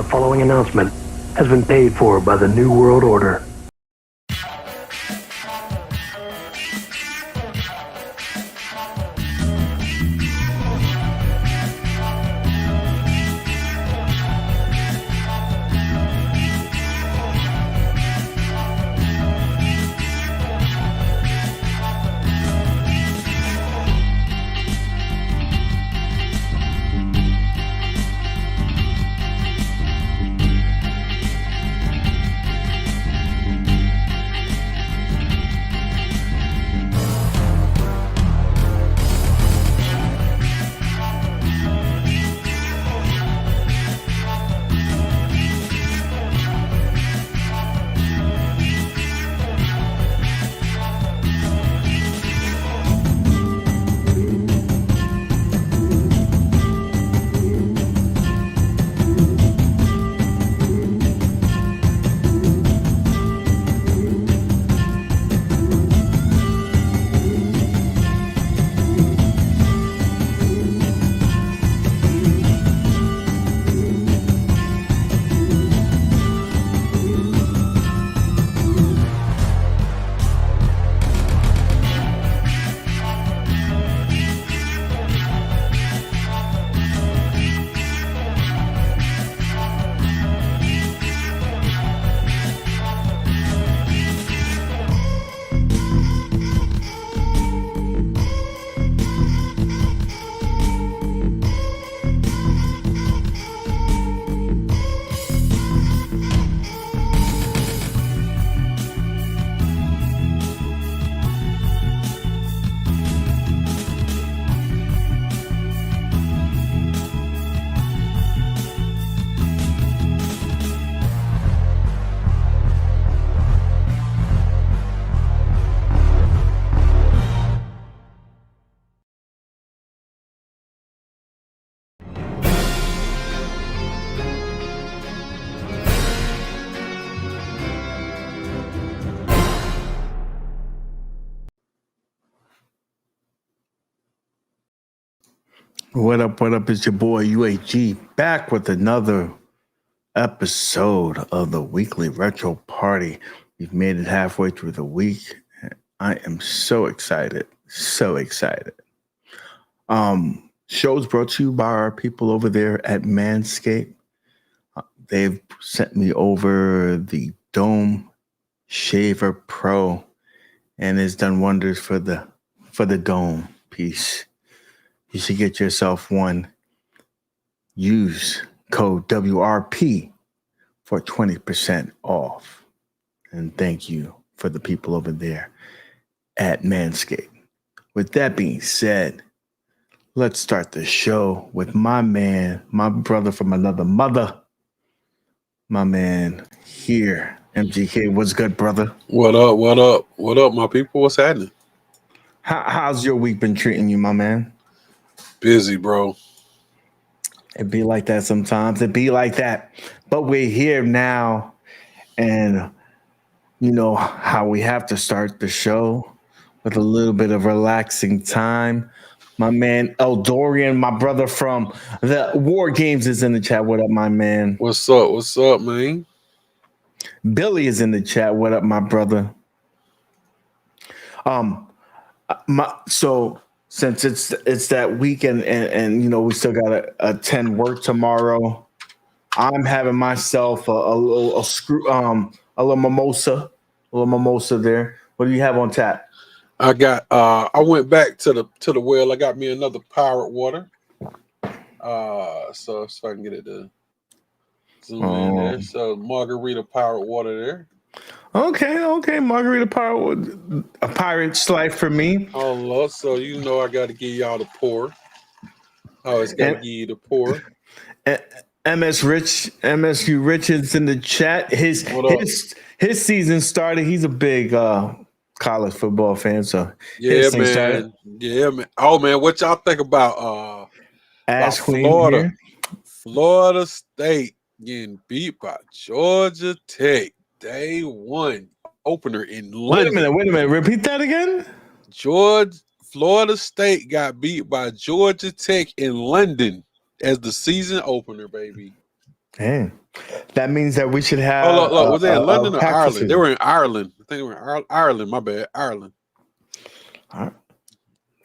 The following announcement has been paid for by the New World Order. What up? What up? It's your boy UAG back with another episode of the weekly retro party. We've made it halfway through the week. I am so excited. So excited. Show's brought to you by our people over there at Manscaped. They've sent me over the Dome Shaver Pro, and it's done wonders for the dome piece. You should get yourself one. Use code WRP for 20% off. And thank you for the people over there at Manscaped. With that being said, let's start the show with my man, my brother from another mother, my man here. MGK, what's good, brother? What up? What up? What up, my people? What's happening? How's your week been treating you, my man? Busy, bro. It be like that sometimes. It be like that. But we're here now. And you know how we have to start the show with a little bit of relaxing time. My man Eldorian, my brother from the War Games, is in the chat. What up, my man? What's up? What's up, man? Billy is in the chat. What up, my brother? So since it's that weekend and you know we still got to attend work tomorrow, I'm having myself a little mimosa there. What do you have on tap? I got I went back to the well. I got me another pirate water. So if I can get it to zoom in there. So margarita pirate water there. Okay, margarita pirate, a pirate's life for me. Oh Lord, so you know I got to give y'all the pour. I always got to give you the pour. MSU Richards in the chat. His season started. He's a big college football fan, so yeah, man. Yeah, man. Oh man, what y'all think about Florida? Florida State getting beat by Georgia Tech. Day one opener in London. Wait a minute. Repeat that again. Florida State got beat by Georgia Tech in London as the season opener, baby. Hey, That means that we should have. Oh, look, was they in London or Ireland? season. They were in Ireland. I think they were in Ireland. My bad, Ireland. All right.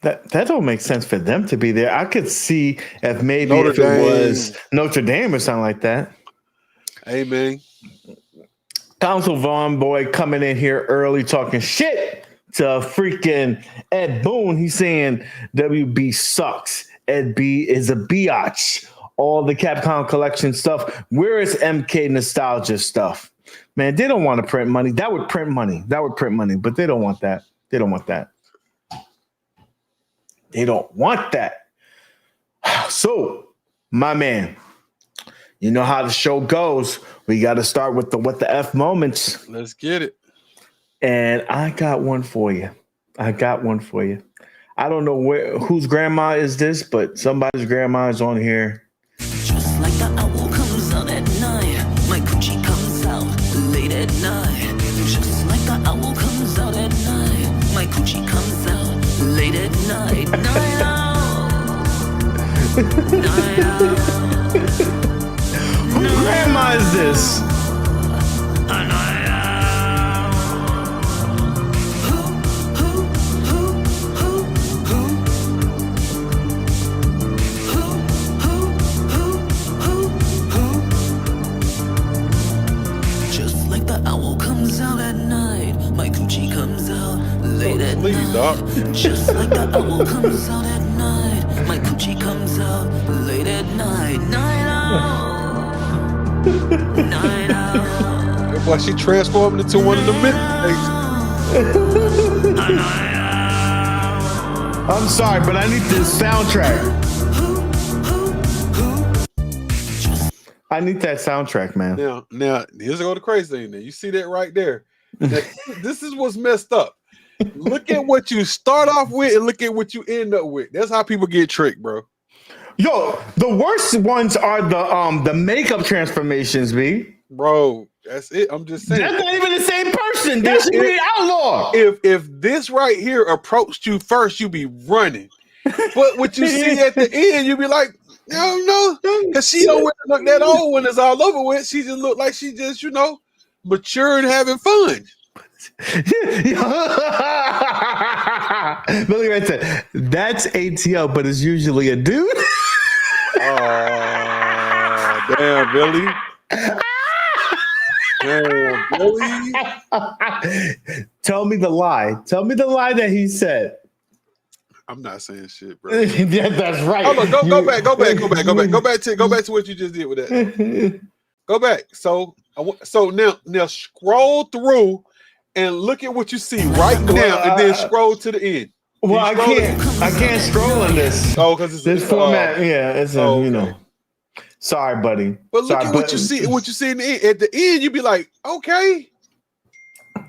That don't make sense for them to be there. I could see if maybe Notre if it Dame. was Notre Dame or something like that. Hey, man. Council Vaughn boy coming in here early talking shit to freaking Ed Boon. He's saying WB sucks. Ed B is a biatch. All the Capcom Collection stuff. Where is MK nostalgia stuff? Man, they don't want to print money. That would print money. But they don't want that. They don't want that. So, my man, you know how the show goes. We got to start with the what the F moments. Let's get it. And I got one for you. I don't know whose grandma is this, but somebody's grandma is on here. Just like the owl comes out at night, my coochie comes out late at night. Just like the owl comes out at night, my coochie comes out late at night. Night out. Whose grandma is this? Please, dog. Just like the owl comes out at night, my coochie comes out late at night. Night out. Night out. That's why she transformed into one of the midnights. I'm sorry, but I need this soundtrack. I need that soundtrack, man. Now, here's the crazy thing. Now, you see that right there. Now, this is what's messed up. Look at what you start off with and look at what you end up with. That's how people get tricked, bro. Yo, the worst ones are the makeup transformations, B. Bro, that's it. I'm just saying. That's not even the same person. That should be outlaw. If this right here approached you first, you be running. But what you see at the end, you be like, no, because she don't look that old when it's all over with. She just look like she just, mature and having fun. Billy Red said, that's ATO, but it's usually a dude. Oh, damn, Billy. Damn, Billy. Tell me the lie. Tell me the lie that he said. I'm not saying shit, bro. Yeah, that's right. Hold on, go back to what you just did with that. Go back. So now scroll through and look at what you see right now, and then scroll to the end. Well, I can't scroll in this. Oh, because it's this format. Yeah, it's okay. Sorry, buddy. But look at what you see. What you see in the end. At the end, you be like, okay.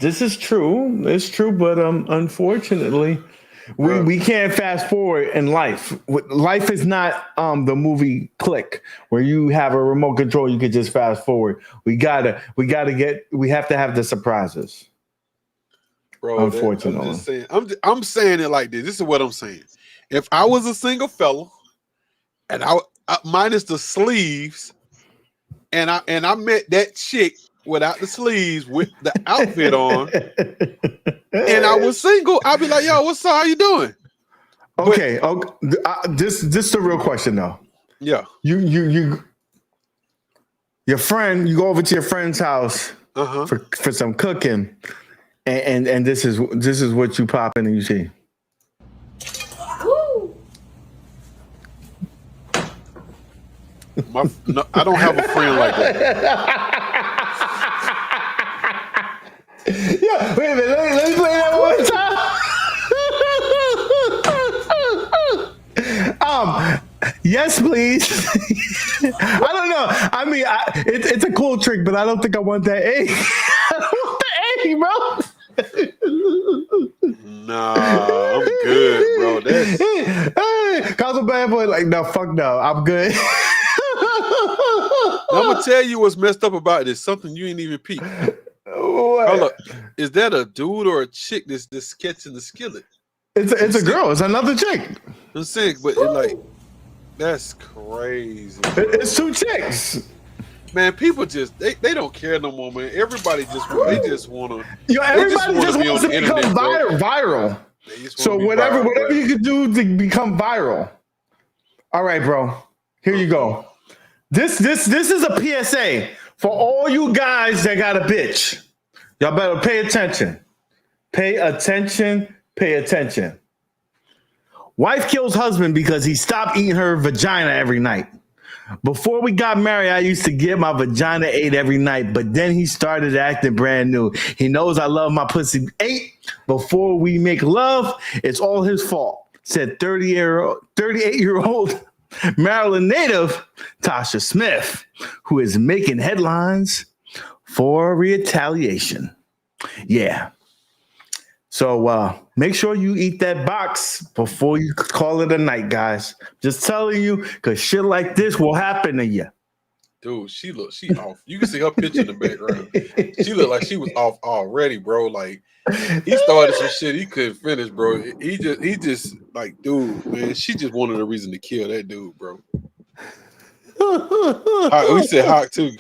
This is true. It's true, but unfortunately, we can't fast forward in life. Life is not the movie Click, where you have a remote control. You can just fast forward. We have to have the surprises. Bro, unfortunately, I'm saying it like this. This is what I'm saying. If I was a single fella, and I minus the sleeves, and I met that chick without the sleeves with the outfit on, and I was single, I'd be like, "Yo, what's up? How you doing?" Okay, this is the real question though. Yeah, you your friend, you go over to your friend's house for some cooking. And this is what you pop in and you see. Woo. No, I don't have a friend like that. Yeah, wait a minute. Let me play that one time. Yes, please. I don't know. I mean, it's a cool trick, but I don't think I want that A. I don't want the A, bro. Nah, I'm good, bro. Hey, call a bad boy like, no, fuck no, I'm good. I'm gonna tell you what's messed up about this. Something you ain't even peep. Hold up. Is that a dude or a chick that's catching the skillet? It's a girl. It's another chick. I'm saying, but that's crazy. It's two chicks. Man, people just they don't care no more, man. Everybody just wanna everybody just be wants on to the become internet, bro. viral. They just So wanna be whatever viral, bro. you can do to become viral. All right, bro. Here you go. This is a PSA for all you guys that got a bitch. Y'all better pay attention. Pay attention. Pay attention. Wife kills husband because he stopped eating her vagina every night. Before we got married, I used to get my vagina ate every night, but then he started acting brand new. He knows I love my pussy ate before we make love. It's all his fault, said 38-year-old Maryland native Tasha Smith, who is making headlines for retaliation. Yeah. So make sure you eat that box before you call it a night, guys. Just telling you, because shit like this will happen to you. Dude, she off. You can see her picture in the background. She looked like she was off already, bro. Like he started some shit he couldn't finish, bro. He just like, dude, man. She just wanted a reason to kill that dude, bro. We said hot too.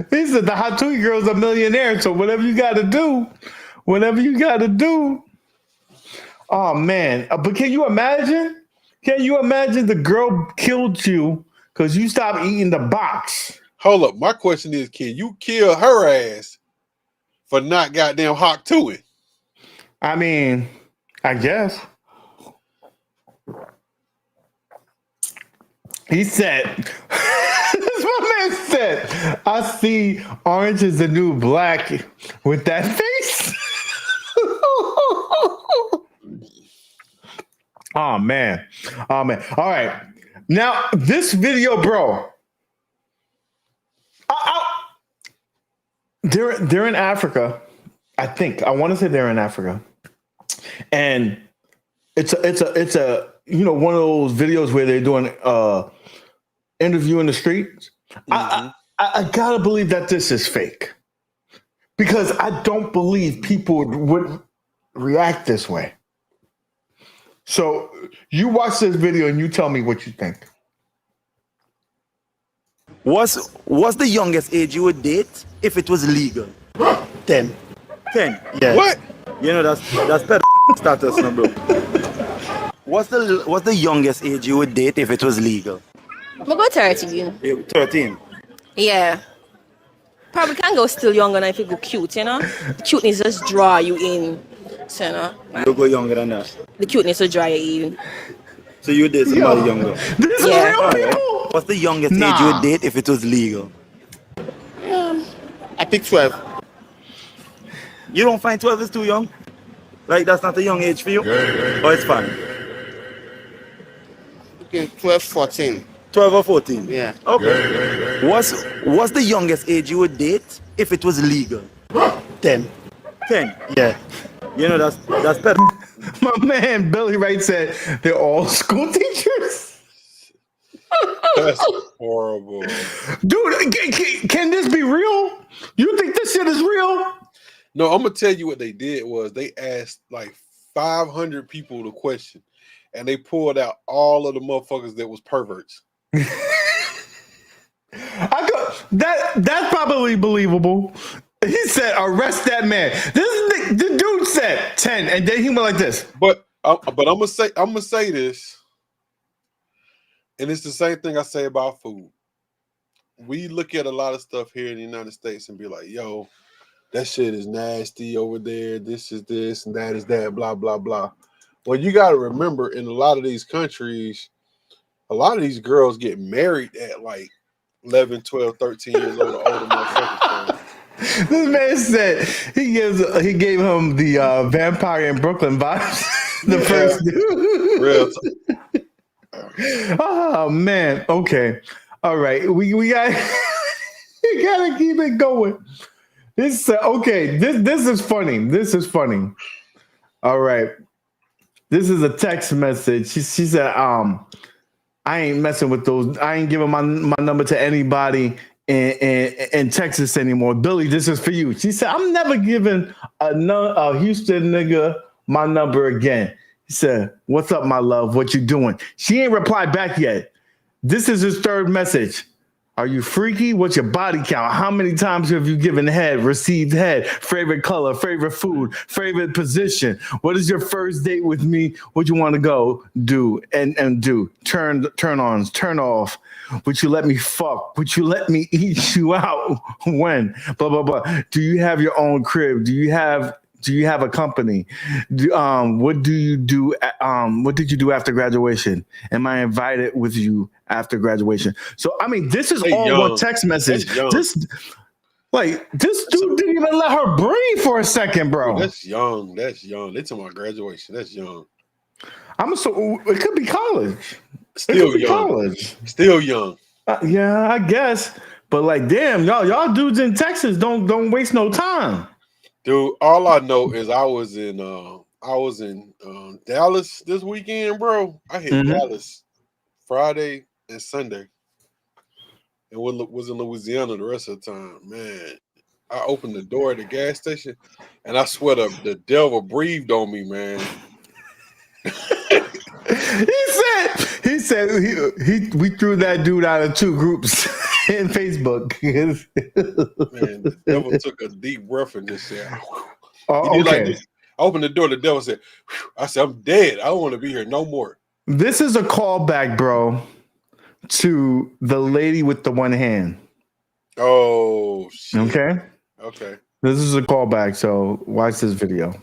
He said the hot two girl's a millionaire, so whatever you got to do. Oh man! But can you imagine? The girl killed you because you stopped eating the box? Hold up. My question is, can you kill her ass for not goddamn hot to it? I mean, I guess. He said, this my man said, I see orange is the new black with that face. Oh man. All right. Now this video, bro. They're in Africa. I think. I want to say they're in Africa. And it's a one of those videos where they're doing interview in the streets. Mm-hmm. I gotta believe that this is fake. Because I don't believe people would react this way. So you watch this video and you tell me what you think. What's the youngest age you would date if it was legal? 10. 10. Yeah. What? You know that's pedo status, no, bro. What's the youngest age you would date if it was legal? I'm go 13. 13. Yeah. Probably can go still younger than if you go cute, you know? The cuteness just draw you in. So, you know? You go younger than that. The cuteness will draw you in. So you would date somebody younger? This is Yeah. real people. What's the youngest age you would date if it was legal? I pick 12. You don't find 12 is too young? Like that's not a young age for you? Or it's fine? Okay, 12, 14. 12 or 14? Yeah. Okay. What's the youngest age you would date if it was legal? 10. 10? Yeah. You know that's better. My man Billy Wright said they're all school teachers. That's horrible. Dude, can this be real? You think this shit is real? No, I'm gonna tell you what they did was they asked like 500 people the question, and they pulled out all of the motherfuckers that was perverts. That's probably believable. He said, "Arrest that man." The dude said 10, and then he went like this. But I'm gonna say this, and it's the same thing I say about food. We look at a lot of stuff here in the United States and be like, "Yo, that shit is nasty over there. This is this and that is that, blah, blah, blah." Well, you got to remember in a lot of these countries, a lot of these girls get married at like 11, 12, 13 years old, older motherfuckers. This man said he gave him the Vampire in Brooklyn vibes. The first dude. Real. Oh, man. Okay. All right. We got we gotta keep it going. This okay. This is funny. This is funny. All right. This is a text message. She said, I ain't messing with those. I ain't giving my number to anybody in Texas anymore. Billy, this is for you. She said, I'm never giving a Houston nigga my number again. He said, what's up, my love? What you doing? She ain't replied back yet. This is his third message. Are you freaky? What's your body count? How many times have you given head, received head? Favorite color, favorite food, favorite position? What is your first date with me? What you want to go do and do? Turn ons, turn off. Would you let me fuck? Would you let me eat you out? When? Blah blah blah. Do you have your own crib? Do you have a company? What do you do? What did you do after graduation? Am I invited with you after graduation? So I mean, this is all one text message. This dude didn't even let her breathe for a second, bro. That's young. That's young. They talking about graduation. That's young. It could be college. Still young. College. Still young. Yeah, I guess. But like, damn, y'all dudes in Texas don't waste no time. Dude, all I know is I was in Dallas this weekend, bro. I hit Dallas Friday and Sunday, and was in Louisiana the rest of the time. Man, I opened the door at the gas station, and I swear the devil breathed on me, man. He said we threw that dude out of 2 groups in Facebook. Man, the devil took a deep breath and just said, okay. Like this. I opened the door, the devil said, I said, I'm dead. I don't want to be here no more. This is a callback, bro, to the lady with the one hand. Oh, shit. Okay. This is a callback, so watch this video.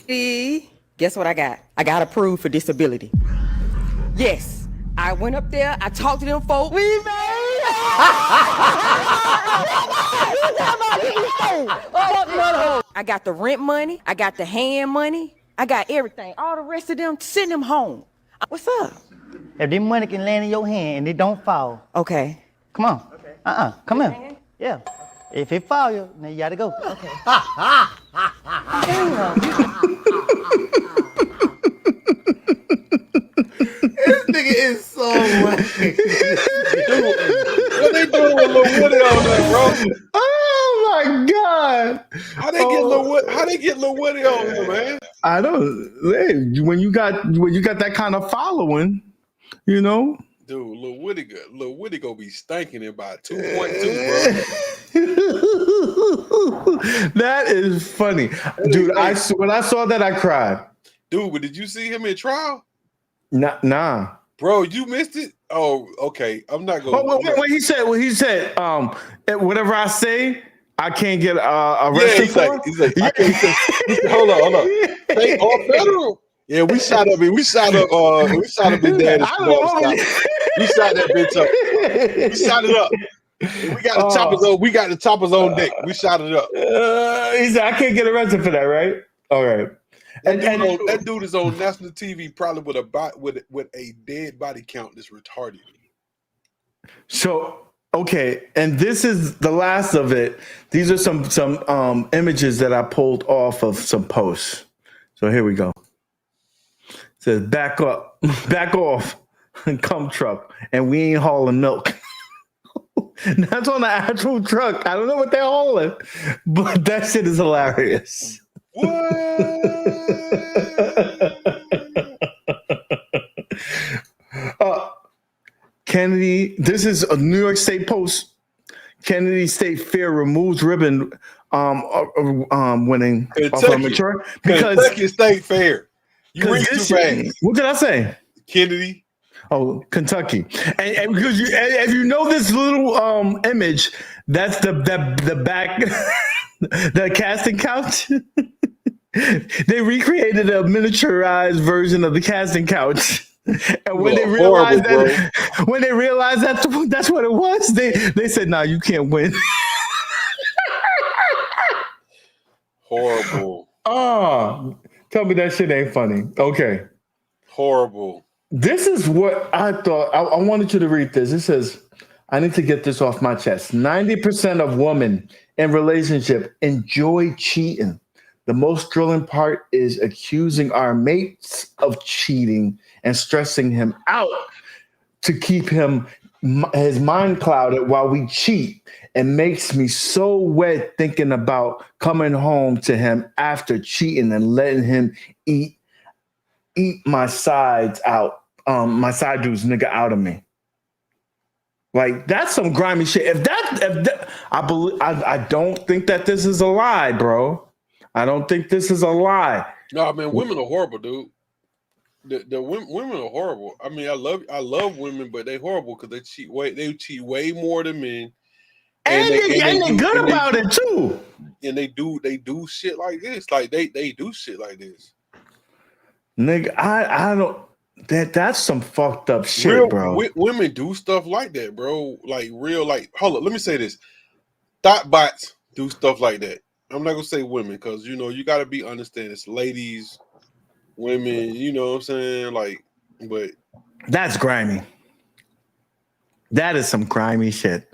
Guess what I got? I got approved for disability. Yes, I went up there, I talked to them folks. We made I got the rent money, I got the hand money, I got everything. All the rest of them, send them home. What's up? If this money can land in your hand and it don't fall. Okay. Come on. Okay. Come here. Yeah. If it fall you, then you gotta go. Okay. This nigga is so much. What they doing with Lil Woody on there, bro? Oh my God! How they get Lil Woody on here, man? I don't. Hey, when you got that kind of following, you know. Dude, Lil Woody gonna be stinking in about 2.2, bro. That is funny, dude. When I saw that, I cried. Dude, but did you see him in trial? Nah. Bro, you missed it? Oh, okay. I'm not going to. What he said, whatever I say, I can't get arrested for. He's like, I can't say, hold on. State or federal? Yeah, we shot up his daddy. We shot that bitch up. We shot it up. We got the choppers on deck. We shot it up. He said, I can't get arrested for that, right? All right. That dude is on national TV probably with a dead body count that's retarded. So okay, and this is the last of it. These are some images that I pulled off of some posts. So here we go. It says back up, back off, come truck, and we ain't hauling milk. That's on the actual truck. I don't know what they're hauling, but that shit is hilarious. Kennedy, this is a New York State Post. Kennedy State Fair removes ribbon winning Kentucky. Kentucky State Fair. You read too fast. What did I say? Kennedy. Oh, Kentucky. And because if you know this little image, that's the back, the casting couch. They recreated a miniaturized version of the casting couch. And when they realized that that's what it was, they said, "No, you can't win." Horrible. Oh, tell me that shit ain't funny. Okay. Horrible. This is what I thought. I wanted you to read this. It says, I need to get this off my chest. 90% of women in relationship enjoy cheating. The most thrilling part is accusing our mates of cheating and stressing him out to keep his mind clouded while we cheat. It makes me so wet thinking about coming home to him after cheating and letting him eat my sides out, my side dudes nigga out of me. Like that's some grimy shit. If that I don't think that this is a lie, bro. I don't think this is a lie. No, man, women are horrible, dude. The women are horrible. I mean, I love women, but they horrible because they cheat way more than men. And they're good about it too. And they do shit like this. Like they do shit like this. Nigga, I don't. That's some fucked up shit, bro. Women do stuff like that, bro. Like real, like hold up. Let me say this: thought bots do stuff like that. I'm not gonna say women because you know you got to be understanding. It's ladies, women. You know what I'm saying? Like, but that's grimy. That is some grimy shit.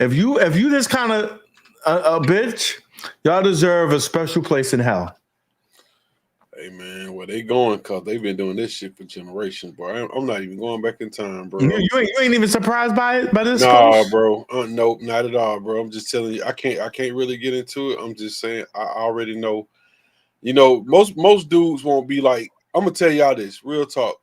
If you this kind of a bitch, y'all deserve a special place in hell. Hey man, where they going? Cause they've been doing this shit for generations, bro. I'm not even going back in time, bro. You ain't even surprised by this? Nah, bro. Nope, not at all, bro. I'm just telling you, I can't really get into it. I'm just saying, I already know. You know, most dudes won't be like. I'm gonna tell y'all this, real talk.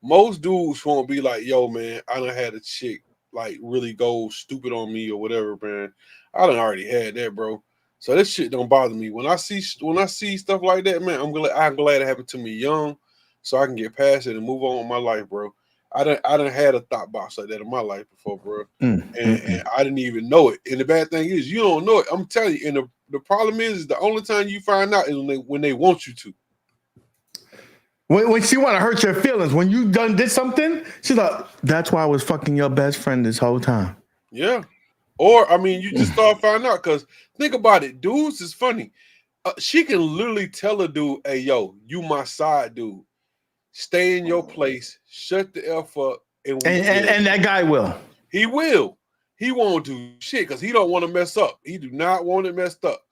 Most dudes won't be like, yo, man, I done had a chick like really go stupid on me or whatever, man. I done already had that, bro. So this shit don't bother me. When I see stuff like that, man, I'm glad it happened to me young, so I can get past it and move on with my life, bro. I done had a thought box like that in my life before, bro, and I didn't even know it. And the bad thing is, you don't know it. I'm telling you. And the problem is the only time you find out is when they want you to. When she want to hurt your feelings, when you did something, she's like, "That's why I was fucking your best friend this whole time." Yeah. Or, I mean, you just start finding out because think about it. Dudes is funny. She can literally tell a dude, hey, yo, you my side dude. Stay in your place. Shut the F up. And that guy will. He will. He won't do shit because he don't want to mess up. He do not want it messed up.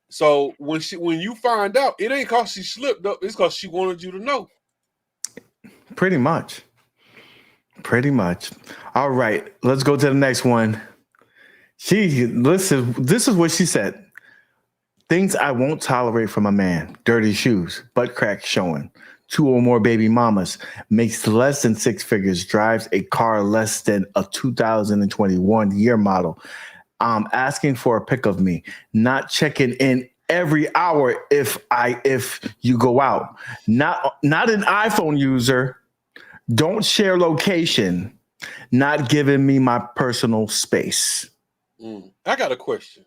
So when you find out, it ain't because she slipped up. It's because she wanted you to know. Pretty much. All right, let's go to the next one. This is what she said. Things I won't tolerate from a man: dirty shoes, butt crack showing, 2 or more baby mamas, makes less than 6 figures, drives a car less than a 2021 year model, asking for a pic of me, not checking in every hour if you go out, not an iPhone user. Don't share location, not giving me my personal space. I got a question.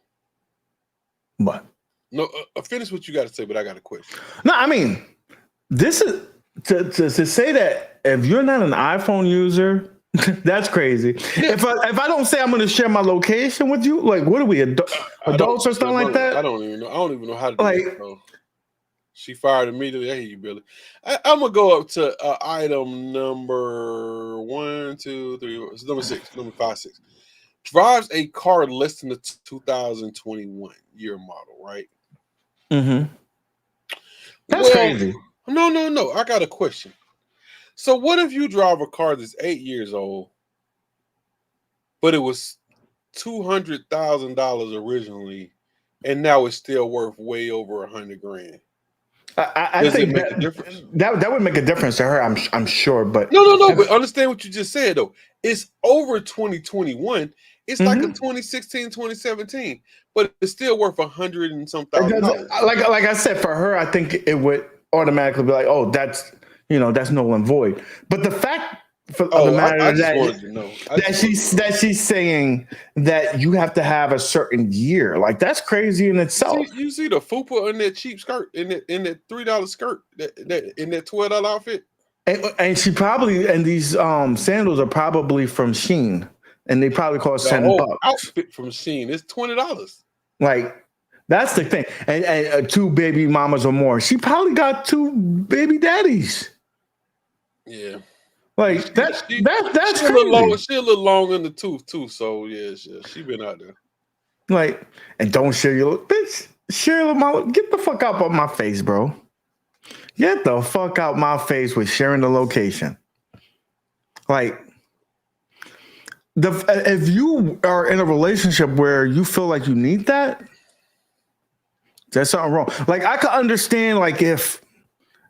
What? No, finish what you got to say, but I got a question. No, I mean, this is to say that if you're not an iPhone user, that's crazy. Yeah. If I don't say I'm going to share my location with you, like, what are we, adults or something like that? I don't even know how to do that, bro. She fired immediately. I hear you, Billy. I'm gonna go up to item number 1, 2, 3. It's number 6. Number 5, 6. Drives a car less than the 2021 year model, right? Mm-hmm. That's crazy. No. I got a question. So what if you drive a car that's 8 years old, but it was $200,000 originally, and now it's still worth way over $100,000? I think make a difference? That would make a difference to her, I'm sure. But no. But understand what you just said though. It's over 2021. It's like a 2016, 2017, but it's still worth $100 and some thousand. Like I said, for her, I think it would automatically be like, oh, that's null and void. But the fact of the matter that she's saying that you have to have a certain year, like that's crazy in itself. You see the fupa in that cheap skirt, in that $3 skirt, in that $12 outfit, and she probably, and these sandals are probably from Shein, and they probably cost $10. Outfit from Shein is $20. Like that's the thing, and 2 baby mamas or more. She probably got 2 baby daddies. Yeah. Like that's she crazy. She a little long in the tooth too, so yeah, she been out there. Like, and don't share your bitch. Share my, get the fuck out of my face, bro. Get the fuck out my face with sharing the location. Like, if you are in a relationship where you feel like you need that, there's something wrong. Like, I could understand, like, if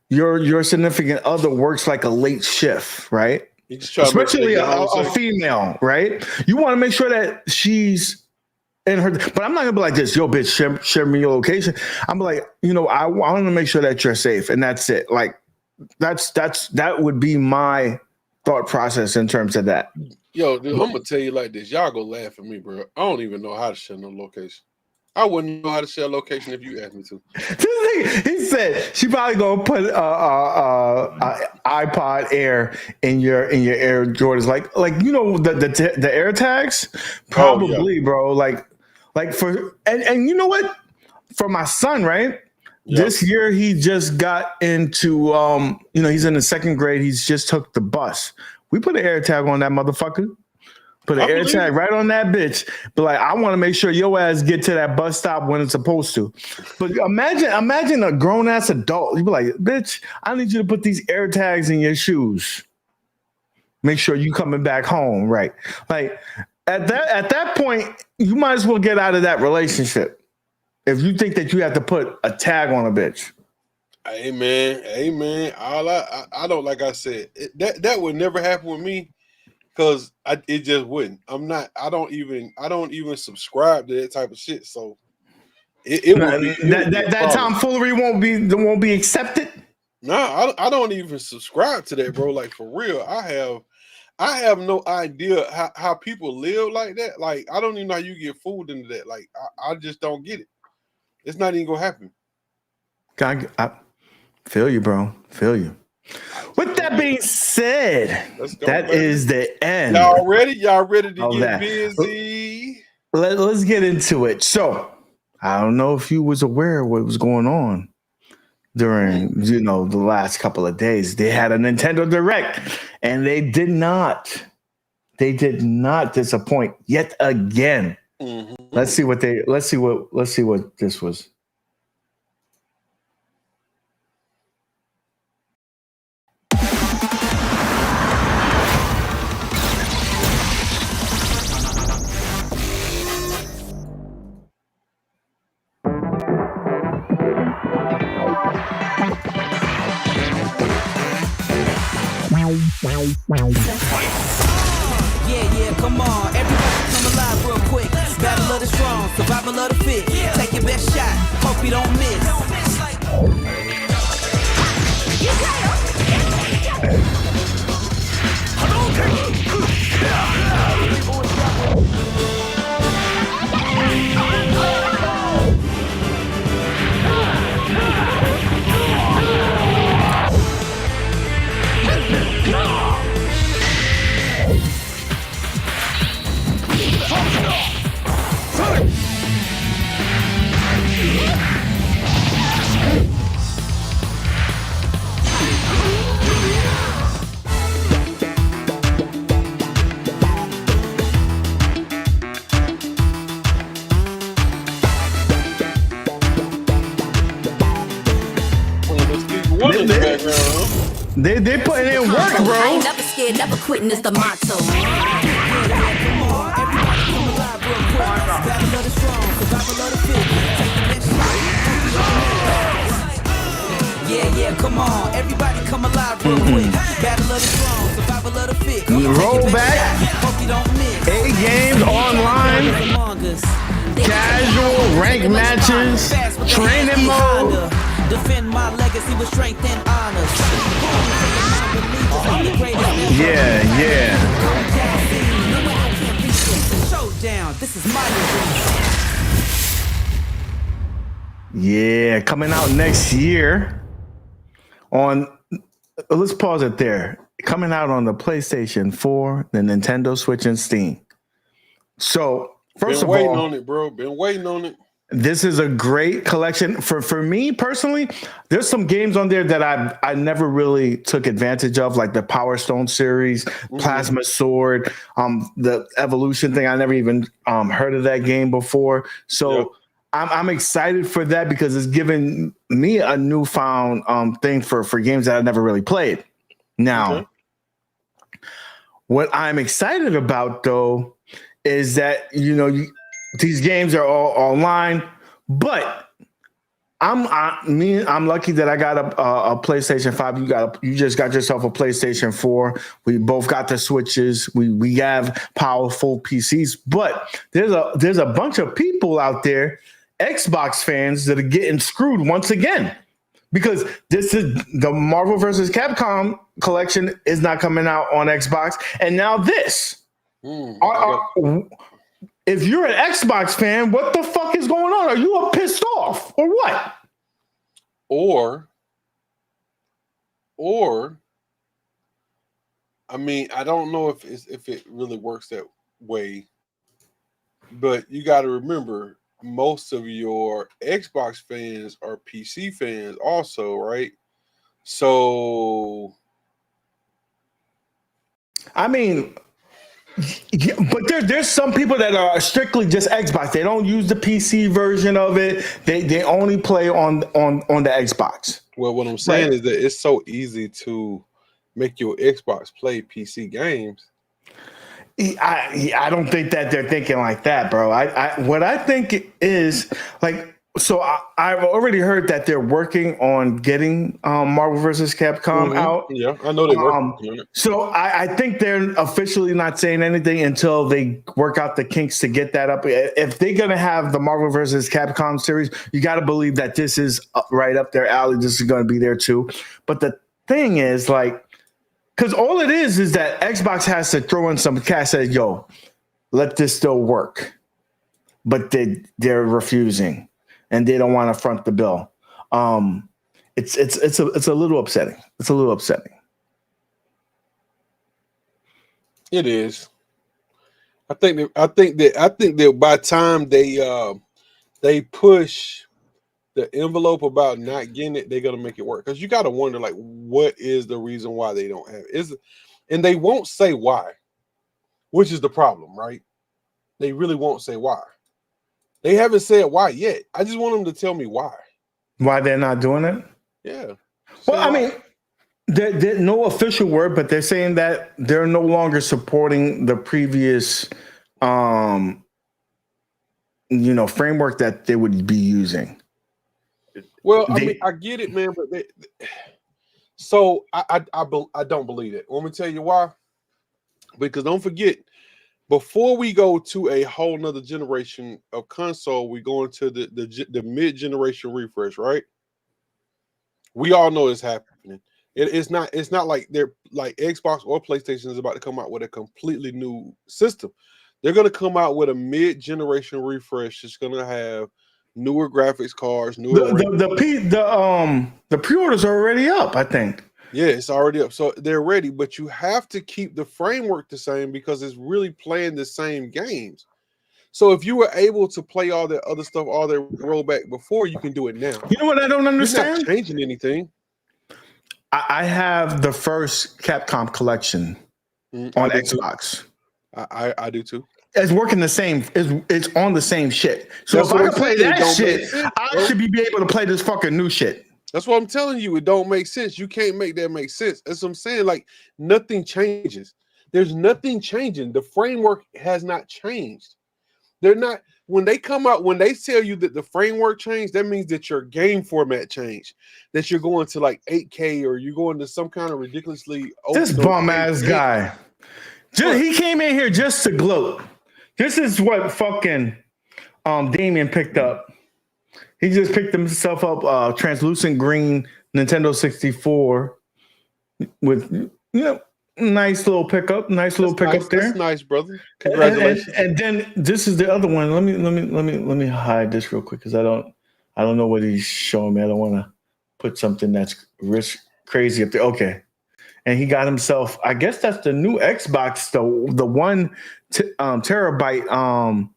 your significant other works like a late shift, right? You just try to make sure especially they get a home safe. female, right? You want to make sure that she's in her. But I'm not gonna be like this, yo, bitch, share me your location. I'm like, I want to make sure that you're safe, and that's it. Like, that would be my thought process in terms of that. Yo, dude, I'm gonna tell you like this. Y'all go laugh at me, bro. I don't even know how to share no location. I wouldn't know how to share location if you asked me to. He said she probably gonna put iPod Air in your Air Jordans, like the Air tags, probably, bro. Like for and you know what? For my son, right? Yep. This year he just got into he's in the second grade. He's just took the bus. We put an Air tag on that motherfucker. Put an Air tag right on that bitch. But like, I want to make sure your ass get to that bus stop when it's supposed to. But imagine a grown ass adult. You be like, bitch, I need you to put these Air tags in your shoes. Make sure you coming back home, right? Like at that point, you might as well get out of that relationship if you think that you have to put a tag on a bitch. Amen. All I don't, like I said, that would never happen with me. Because it just wouldn't. I don't even subscribe to that type of shit. So that tomfoolery won't be accepted. No, I don't even subscribe to that, bro. Like, for real, I have no idea how people live like that. Like, I don't even know how you get fooled into that. Like, I just don't get it. It's not even gonna happen. I feel you, bro. Feel you. With that being said, that is the end. Y'all ready to get busy? Let's get into it. So, I don't know if you was aware of what was going on during, the last couple of days. They had a Nintendo Direct, and they did not disappoint yet again. Mm-hmm. Let's see what this was. Yeah, come on. Everybody come alive real quick. Battle of the strong, survival of the fit. Take your best shot, hope you don't miss. They putting in work, bro. I ain't never scared, never quitting is the motto. Yeah, come on. Everybody come alive real quick. Battle of the strong, survival of the fit. Roll back. AtGames online. Casual rank matches. Training mode. Defend my legacy with strength and honor. Yeah. Showdown, this is my Yeah, coming out next year on, let's pause it there. Coming out on the PlayStation 4, the Nintendo Switch, and Steam. So, first of all, been waiting on it, bro. Been waiting on it. This is a great collection. For me personally, there's some games on there that I never really took advantage of, like the Power Stone series, Plasma Sword, the Evolution thing. I never even heard of that game before. So I'm excited for that because it's given me a newfound thing for games that I never really played. Now, what I'm excited about though is that these games are all online, but I'm lucky that I got a PlayStation 5. You just got yourself a PlayStation 4. We both got the Switches. We have powerful PCs, but there's a bunch of people out there, Xbox fans, that are getting screwed once again because this is the Marvel vs. Capcom collection is not coming out on Xbox, and now this. If you're an Xbox fan, what the fuck is going on? Are you pissed off or what? Or, I mean, I don't know if it really works that way, but you got to remember, most of your Xbox fans are PC fans also, right? So, I mean, yeah, but there's some people that are strictly just Xbox. They don't use the PC version of it. They only play on the Xbox. Well, what I'm saying is that it's so easy to make your Xbox play PC games. I don't think that they're thinking like that, bro. What I think is like. So I've already heard that they're working on getting Marvel vs. Capcom out. Yeah, I know they're working on it. So I think they're officially not saying anything until they work out the kinks to get that up. If they're going to have the Marvel vs. Capcom series, you got to believe that this is right up their alley. This is going to be there too. But the thing is, like, because all it is that Xbox has to throw in some cash, say, yo, let this still work. But they're refusing. And they don't want to front the bill. It's a little upsetting. It's a little upsetting. It is. I think that by the time they push the envelope about not getting it, they're gonna make it work. Because you got to wonder, like, what is the reason why they don't have it? And they won't say why, which is the problem, right? They really won't say why. They haven't said why yet. I just want them to tell me why. Why they're not doing it? Yeah. Well, I mean, there's no official word, but they're saying that they're no longer supporting the previous, framework that they would be using. Well, I mean, I get it, man, but I don't believe it. Want me to tell you why? Because don't forget, before we go to a whole nother generation of console, we go into the mid-generation refresh, right? We all know it's happening. It's not like they're like Xbox or PlayStation is about to come out with a completely new system. They're going to come out with a mid-generation refresh. It's going to have newer graphics cards. The pre-orders are already up, I think. Yeah, it's already up. So they're ready, but you have to keep the framework the same because it's really playing the same games. So if you were able to play all the other stuff, all the rollback before, you can do it now. You know what I don't understand? You're not changing anything. I have the first Capcom collection on Xbox. I do too. It's working the same. It's on the same shit. So if I can play that shit, I should be able to play this fucking new shit. That's what I'm telling you. It don't make sense. You can't make that make sense. That's what I'm saying. Like, nothing changes. There's nothing changing. The framework has not changed. They're not, when they come out, when they tell you that the framework changed, that means that your game format changed. That you're going to like 8K or you're going to some kind of ridiculously this bum ass guy. He came in here just to gloat. This is what fucking Damien picked up. He just picked himself up translucent green Nintendo 64 with nice little pickup. Nice little pickup there. That's nice, brother. Congratulations. And then this is the other one. Let me hide this real quick because I don't know what he's showing me. I don't want to put something that's crazy up there. Okay. And he got himself, I guess that's the new Xbox, the 1 terabyte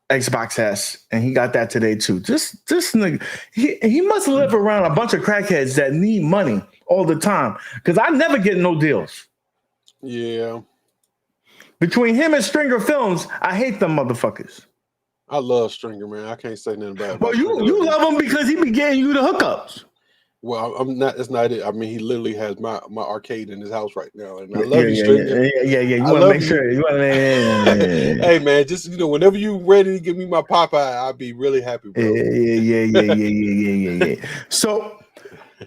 Xbox S, and he got that today too. This nigga, he must live around a bunch of crackheads that need money all the time. Because I never get no deals. Yeah. Between him and Stringer Films, I hate them motherfuckers. I love Stringer, man. I can't say nothing bad about Well, you love him because he be getting you the hookups. Well, I'm not. That's not it. I mean, he literally has my arcade in his house right now, and I love you, stranger. Yeah. You I want to love make you. sure. You want to. Hey, man, just whenever you ready to give me my Popeye, I'll be really happy, bro. Yeah. So,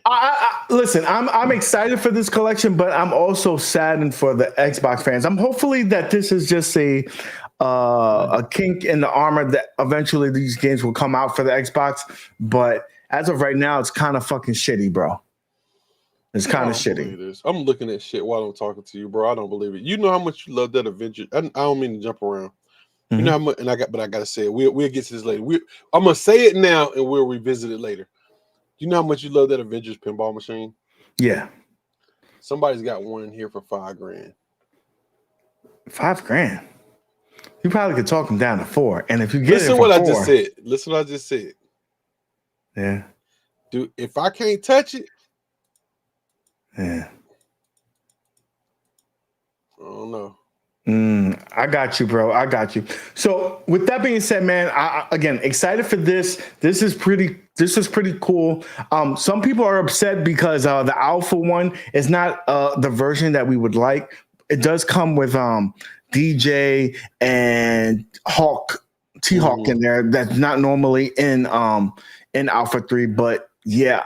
I listen. I'm excited for this collection, but I'm also saddened for the Xbox fans. I'm hopefully that this is just a kink in the armor that eventually these games will come out for the Xbox, but as of right now, it's kind of fucking shitty, bro. It's kind of shitty. I'm looking at shit while I'm talking to you, bro. I don't believe it. You know how much you love that Avengers. I don't mean to jump around. You know how much, and I gotta say it. We'll get to this later. I'm gonna say it now, and we'll revisit it later. You know how much you love that Avengers pinball machine? Yeah. Somebody's got one in here for $5,000. $5,000. You probably could talk them down to $4,000, and if you get Listen what I just said. Listen what I just said. Yeah. Dude, if I can't touch it, yeah. I don't know. I got you, bro. I got you. So with that being said, man, I again excited for this. This is pretty cool. Some people are upset because the alpha one is not the version that we would like. It does come with DJ and T-Hawk in there. That's not normally in Alpha 3, but yeah,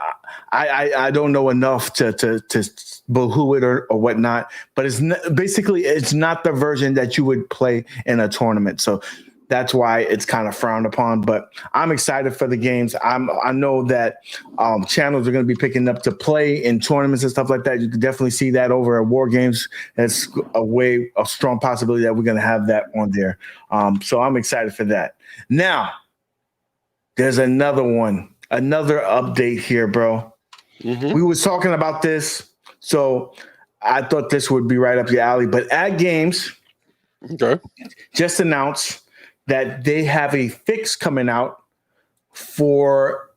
I don't know enough to boohoo it or whatnot, but it's not the version that you would play in a tournament. So that's why it's kind of frowned upon, but I'm excited for the games. I know that channels are going to be picking up to play in tournaments and stuff like that. You can definitely see that over at War Games. That's a strong possibility that we're going to have that on there. So I'm excited for that. Now, there's another update here, bro. We was talking about this, so I thought this would be right up your alley. But AtGames just announced that they have a fix coming out for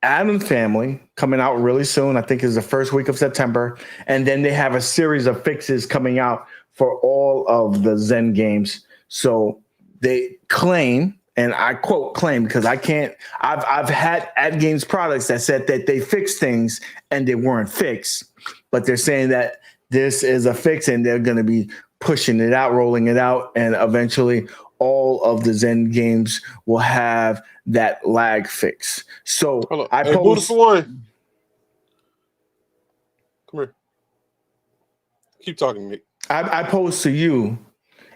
Atom Family coming out really soon. I think it's the first week of September. And then they have a series of fixes coming out for all of the Zen games. So they claim, and I quote claim because I can't, I've had AtGames products that said that they fixed things and they weren't fixed, but they're saying that this is a fix and they're going to be pushing it out, rolling it out, and eventually all of the Zen games will have that lag fix. So I post one. Come here. Keep talking, Nick. I pose to you,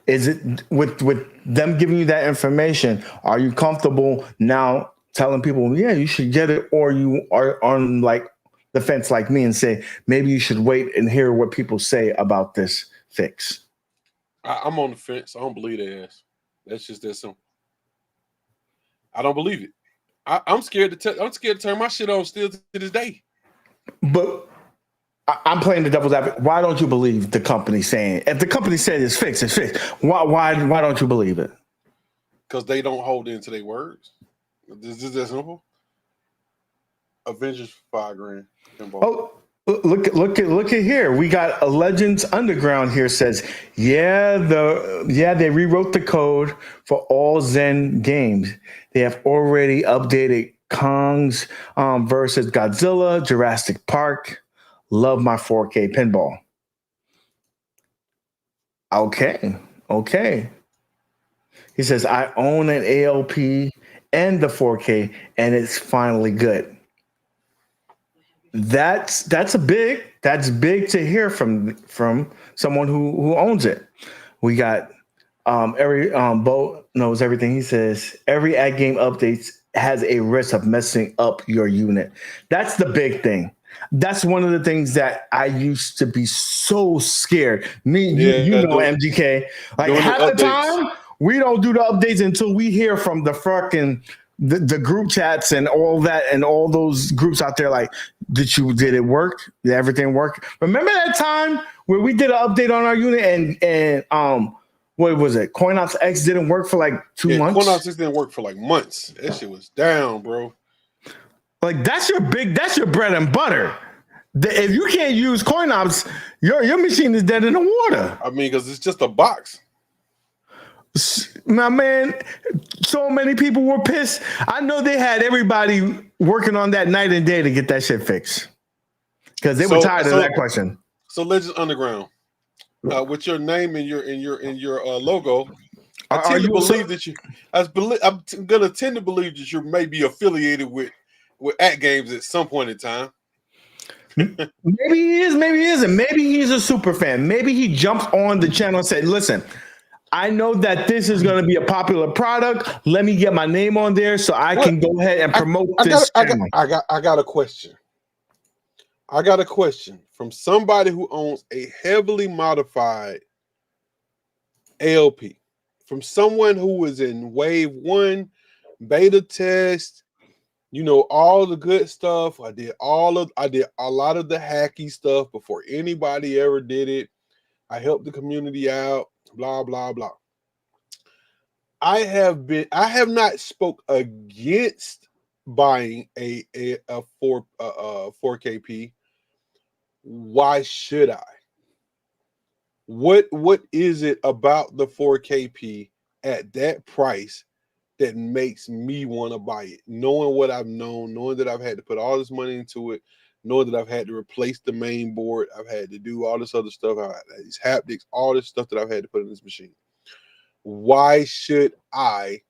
is it with them giving you that information, are you comfortable now telling people, yeah, you should get it, or you are on like the fence like me and say, maybe you should wait and hear what people say about this fix? I'm on the fence. I don't believe their ass. That's just that simple. I don't believe it. I'm scared to turn my shit on still to this day. But I'm playing the devil's advocate. Why don't you believe the company saying? If the company said it's fixed, it's fixed. Why don't you believe it? Because they don't hold into their words. This is that simple. Avengers for $5,000. Oh, look at here. We got a Legends Underground here says, they rewrote the code for all Zen games. They have already updated Kong's versus Godzilla, Jurassic Park. Love my 4K pinball. Okay. He says, I own an ALP and the 4K, and it's finally good. That's big to hear from someone who owns it. We got Bo knows everything. He says every AtGame updates has a risk of messing up your unit. That's the big thing. That's one of the things that I used to be so scared. MGK. Like half the time, we don't do the updates until we hear from the fucking the group chats and all that and all those groups out there. Like, did it work? Did everything work? Remember that time where we did an update on our unit and what was it? CoinOps X didn't work for like 2 months. CoinOps X didn't work for like months. That shit was down, bro. Like that's your bread and butter. If you can't use CoinOps, your machine is dead in the water. I mean, because it's just a box. My man, so many people were pissed. I know they had everybody working on that night and day to get that shit fixed. because they were tired of that question. So Legends Underground, with your name and your logo, I tend to believe that you. I'm gonna tend to believe that you may be affiliated with AtGames at some point in time. Maybe he is, maybe he isn't. Maybe he's a super fan. Maybe he jumps on the channel and said, "Listen, I know that this is going to be a popular product. Let me get my name on there so I can go ahead and promote this channel." I got a question. I got a question from somebody who owns a heavily modified ALP, from someone who was in wave 1, beta test, all the good stuff. I did a lot of the hacky stuff before anybody ever did it. I helped the community out, blah, blah, blah. I have not spoke against buying a 4KP. Why should I? What is it about the 4KP at that price that makes me want to buy it? Knowing what I've known, knowing that I've had to put all this money into it, knowing that I've had to replace the main board, I've had to do all this other stuff, these haptics, all this stuff that I've had to put in this machine. Why should I,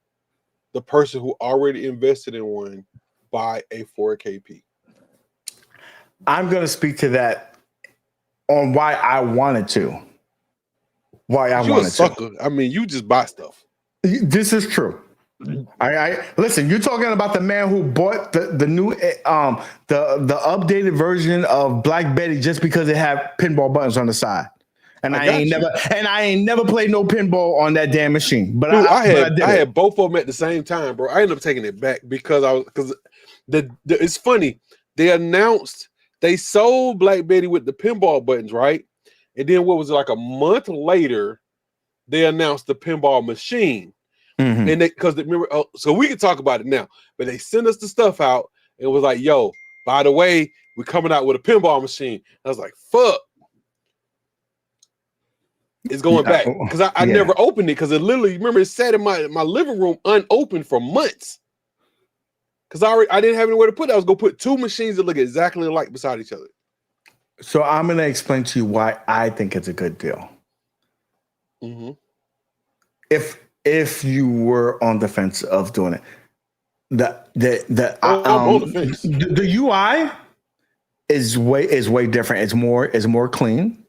the person who already invested in one, buy a 4KP? I'm going to speak to that on why I wanted to. Why I wanted to. I mean, you just buy stuff. This is true. I listen. You're talking about the man who bought the new the updated version of Black Betty just because it had pinball buttons on the side. And I ain't never played no pinball on that damn machine. But dude, I had both of them at the same time, bro. I ended up taking it back because it's funny. They sold Black Betty with the pinball buttons, right? And then what was it, like a month later, they announced the pinball machine. Mm-hmm. And remember, so we can talk about it now, but they sent us the stuff out and it was like, yo, by the way, we're coming out with a pinball machine. I was like, fuck. It's going back because I never opened it because it literally, remember, it sat in my living room unopened for months because I didn't have anywhere to put it. I was going to put two machines that look exactly alike beside each other. So I'm going to explain to you why I think it's a good deal. Mm-hmm. If you were on the fence of doing it, the UI is way different. It's more clean.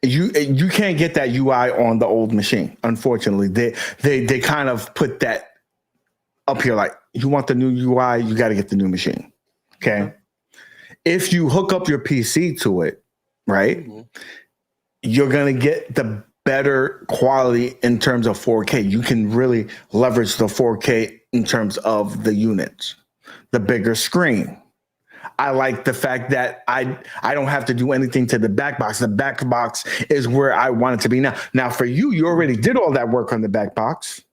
You can't get that UI on the old machine. Unfortunately, they kind of put that up here. Like, you want the new UI, you got to get the new machine. Okay. Mm-hmm. If you hook up your PC to it, right, mm-hmm, you're gonna get the better quality in terms of 4K. You can really leverage the 4K in terms of the units, the bigger screen. I like the fact that I don't have to do anything to the back box. The back box is where I want it to be now. Now for you already did all that work on the back box,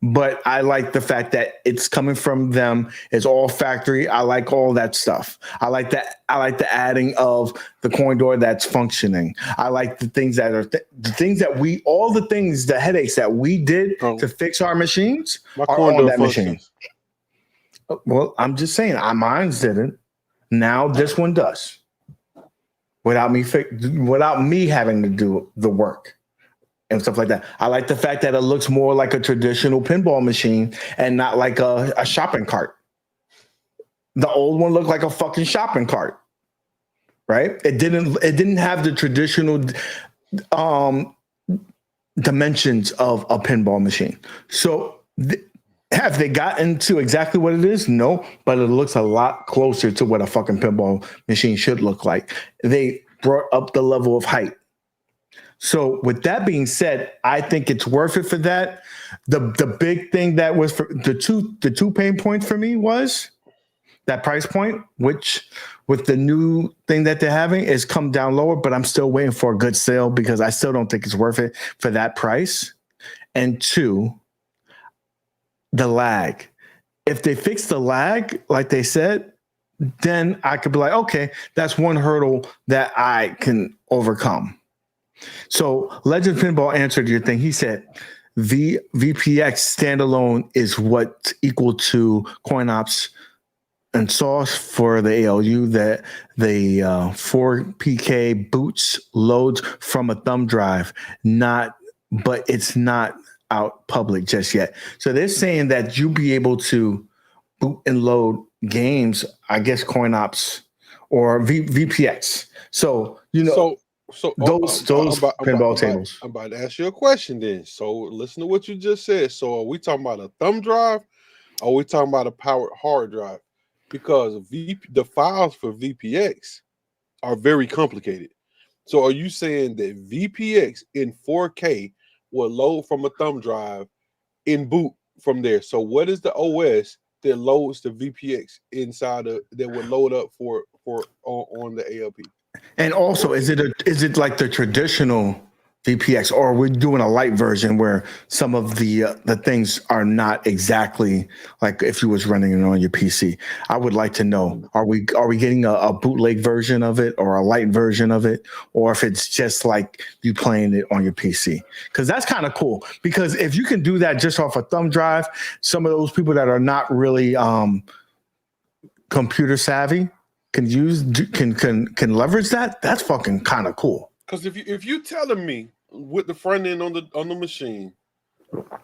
but I like the fact that it's coming from them. It's all factory. I like all that stuff. I like the adding of the coin door that's functioning. I like the things that are the headaches that we did to fix our machines are on that machine. Well, I'm just saying, mine didn't. Now this one does, without me having to do the work and stuff like that. I like the fact that it looks more like a traditional pinball machine and not like a shopping cart. The old one looked like a fucking shopping cart, right? It didn't have the traditional dimensions of a pinball machine. So. Have they gotten to exactly what it is? No, but it looks a lot closer to what a fucking pinball machine should look like. They brought up the level of height. So with that being said, I think it's worth it for that. The big thing that was for the two pain points for me was that price point, which with the new thing that they're having is come down lower, but I'm still waiting for a good sale because I still don't think it's worth it for that price. And two, the lag. If they fix the lag, like they said, then I could be like, okay, that's one hurdle that I can overcome. So Legend Pinball answered your thing. He said VPX standalone is what's equal to CoinOps and sauce for the ALU that the 4PK boots loads from a thumb drive, but it's not out public just yet. So they're saying that you'll be able to boot and load games, I guess CoinOps or VPX. So those pinball tables. I'm about to ask you a question then. So listen to what you just said. So are we talking about a thumb drive? Or are we talking about a powered hard drive? Because the files for VPX are very complicated. So are you saying that VPX in 4K will load from a thumb drive in boot from there? So what is the OS that loads the VPX inside of that would load up for on the ALP? And also, is it like the traditional VPX, or are we doing a light version where some of the things are not exactly like if you was running it on your PC? I would like to know, are we getting a bootleg version of it or a light version of it, or if it's just like you playing it on your PC? Because that's kind of cool. Because if you can do that just off a thumb drive, some of those people that are not really computer savvy can leverage that. That's fucking kind of cool. Because if you telling me with the front end on the machine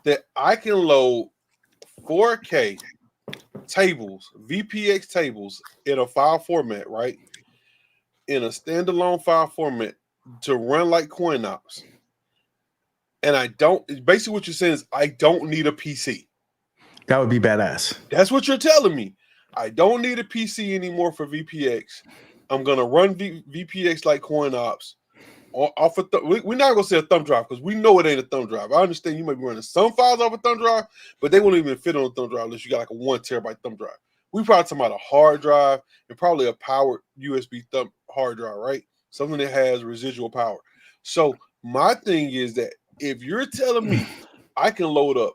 that I can load 4K tables, VPX tables in a file format, right? In a standalone file format to run like CoinOps. And basically what you're saying is I don't need a PC. That would be badass. That's what you're telling me. I don't need a PC anymore for VPX. I'm going to run VPX like CoinOps. Off we're not gonna say a thumb drive because we know it ain't a thumb drive. I understand you might be running some files off a thumb drive, but they won't even fit on a thumb drive unless you got like a 1 terabyte thumb drive. We probably talking about a hard drive and probably a powered USB thumb hard drive, right? Something that has residual power. So my thing is that if you're telling me I can load up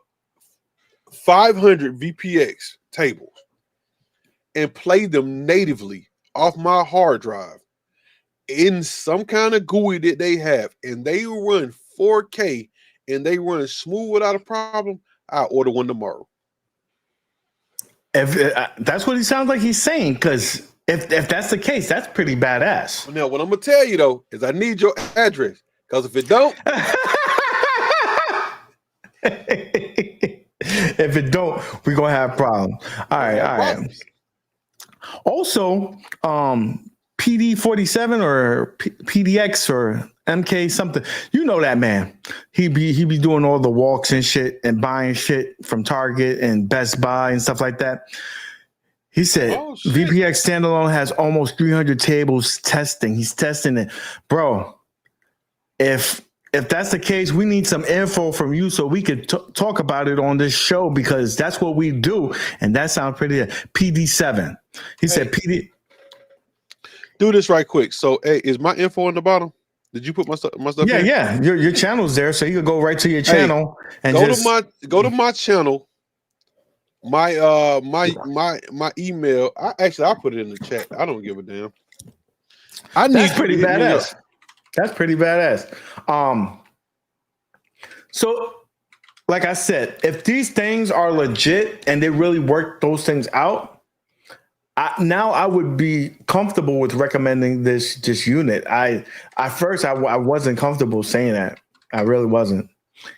500 VPX tables and play them natively off my hard drive in some kind of GUI that they have, and they run 4K and they run smooth without a problem, I'll order one tomorrow. If that's what he sounds like he's saying, because if that's the case, that's pretty badass. Now, what I'm gonna tell you though is I need your address, because if it don't, if it don't, we're gonna have problems. All right. Also, PD47 or PDX or MK something. You know that man. He be doing all the walks and shit and buying shit from Target and Best Buy and stuff like that. He said VPX standalone has almost 300 tables testing. He's testing it. Bro, if that's the case, we need some info from you so we could talk about it on this show, because that's what we do. And that sounds pretty good. PD7. He said PD. Do this right quick. So, hey, is my info on the bottom? Did you put my stuff? Yeah, in? Yeah. Your channel's there, so you can go right to your channel and go to my channel. My email. I put it in the chat. I don't give a damn. That's pretty badass. That's pretty badass. So, like I said, if these things are legit and they really work those things out, I would be comfortable with recommending this unit. At first I wasn't comfortable saying that. I really wasn't,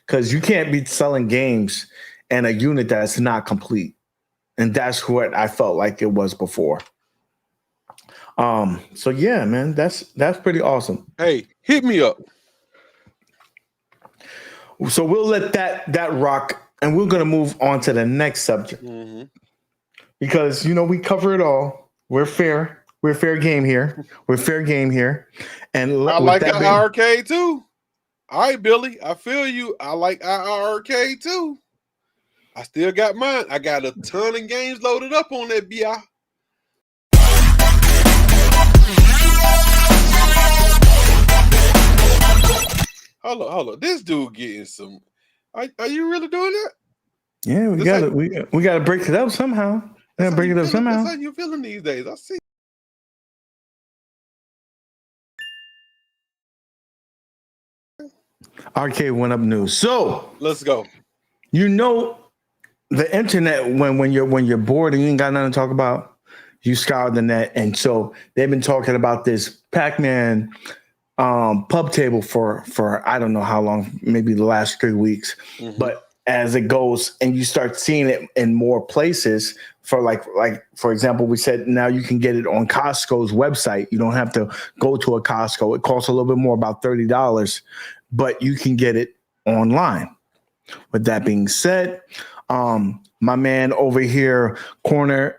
because you can't be selling games and a unit that's not complete, and that's what I felt like it was before. So yeah, man, that's pretty awesome. Hey, hit me up. So we'll let that rock, and we're gonna move on to the next subject. Mm-hmm. Because, we cover it all. We're fair. We're fair game here. We're fair game here. And I like our arcade too. All right, Billy. I feel you. I like our arcade too. I still got mine. I got a ton of games loaded up on that BI. Hold on. This dude getting some. Are you really doing that? Yeah, we got to break it up somehow. Yeah, break it up somehow. That's how you feeling these days. I see. Arcade1Up news. So let's go. The internet when you're bored and you ain't got nothing to talk about, you scour the net, and so they've been talking about this Pac-Man pub table for I don't know how long, maybe the last 3 weeks. Mhm. But as it goes, and you start seeing it in more places, for like for example, we said now you can get it on Costco's website. You don't have to go to a Costco. It costs a little bit more, about $30, but you can get it online. With that being said, my man over here, Cornercade,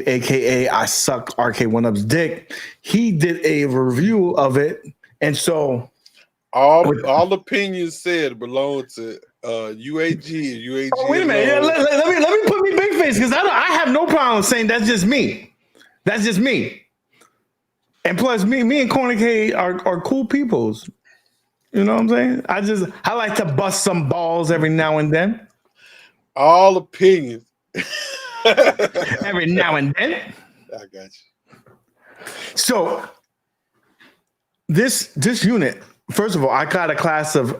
aka I Suck Arcade1Up's dick, he did a review of it, and so all opinions said belong to UAG and UAG. Oh, wait a minute, let me put me big face, because I have no problem saying that's just me. That's just me. And plus, me and Cornercade are cool peoples. You know what I'm saying? I like to bust some balls every now and then. All opinions. Every now and then. I got you. So this unit, first of all, I got a class of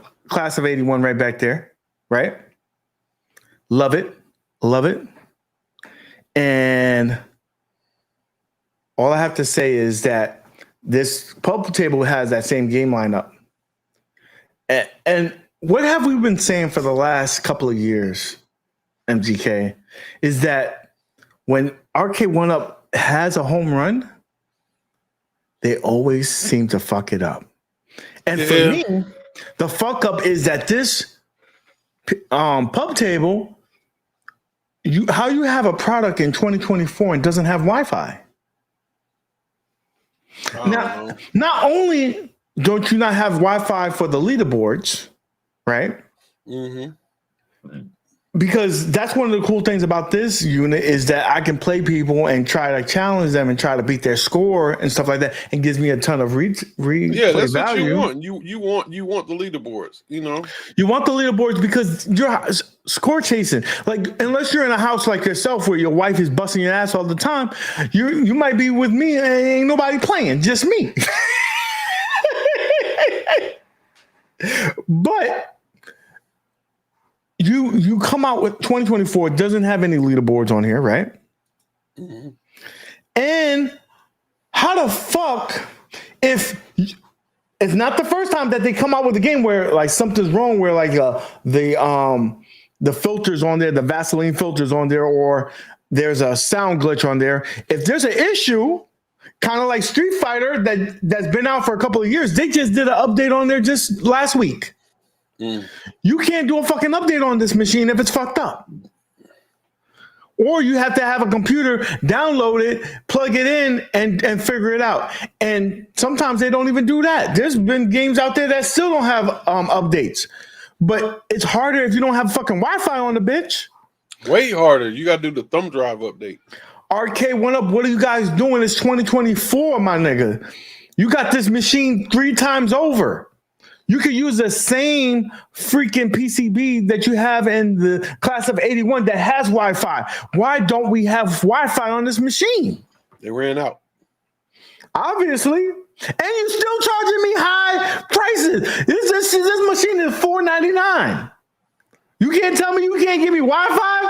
81 right back there, right? Love it. And all I have to say is that this pub table has that same game lineup. And what have we been saying for the last couple of years, MGK, is that when Arcade1Up has a home run, they always seem to fuck it up. And for me, the fuck up is that this pub table, how you have a product in 2024 and doesn't have Wi-Fi. Now, not only don't you not have Wi-Fi for the leaderboards, right? Mm-hmm. Because that's one of the cool things about this unit is that I can play people and try to challenge them and try to beat their score and stuff like that, and gives me a ton of replay that's value. what you want. You want the leaderboards. You know, you want the leaderboards because you're score chasing. Like, unless you're in a house like yourself where your wife is busting your ass all the time, you might be with me and ain't nobody playing, just me. But you come out with 2024, it doesn't have any leaderboards on here, right? Mm-hmm. And how the fuck, if it's not the first time that they come out with a game where like something's wrong, where like the filters on there, the Vaseline filters on there, or there's a sound glitch on there. If there's an issue, kind of like Street Fighter that's been out for a couple of years, they just did an update on there just last week. You can't do a fucking update on this machine if it's fucked up. Or you have to have a computer, download it, plug it in, and figure it out. And sometimes they don't even do that. There's been games out there that still don't have updates. But it's harder if you don't have fucking Wi-Fi on the bitch. Way harder. You got to do the thumb drive update. Arcade1Up, what are you guys doing? It's 2024, my nigga. You got this machine 3 times over. You could use the same freaking PCB that you have in the class of 81 that has Wi-Fi. Why don't we have Wi-Fi on this machine? They ran out. Obviously. And you still charging me high prices. This machine is $4.99. You can't tell me you can't give me Wi-Fi?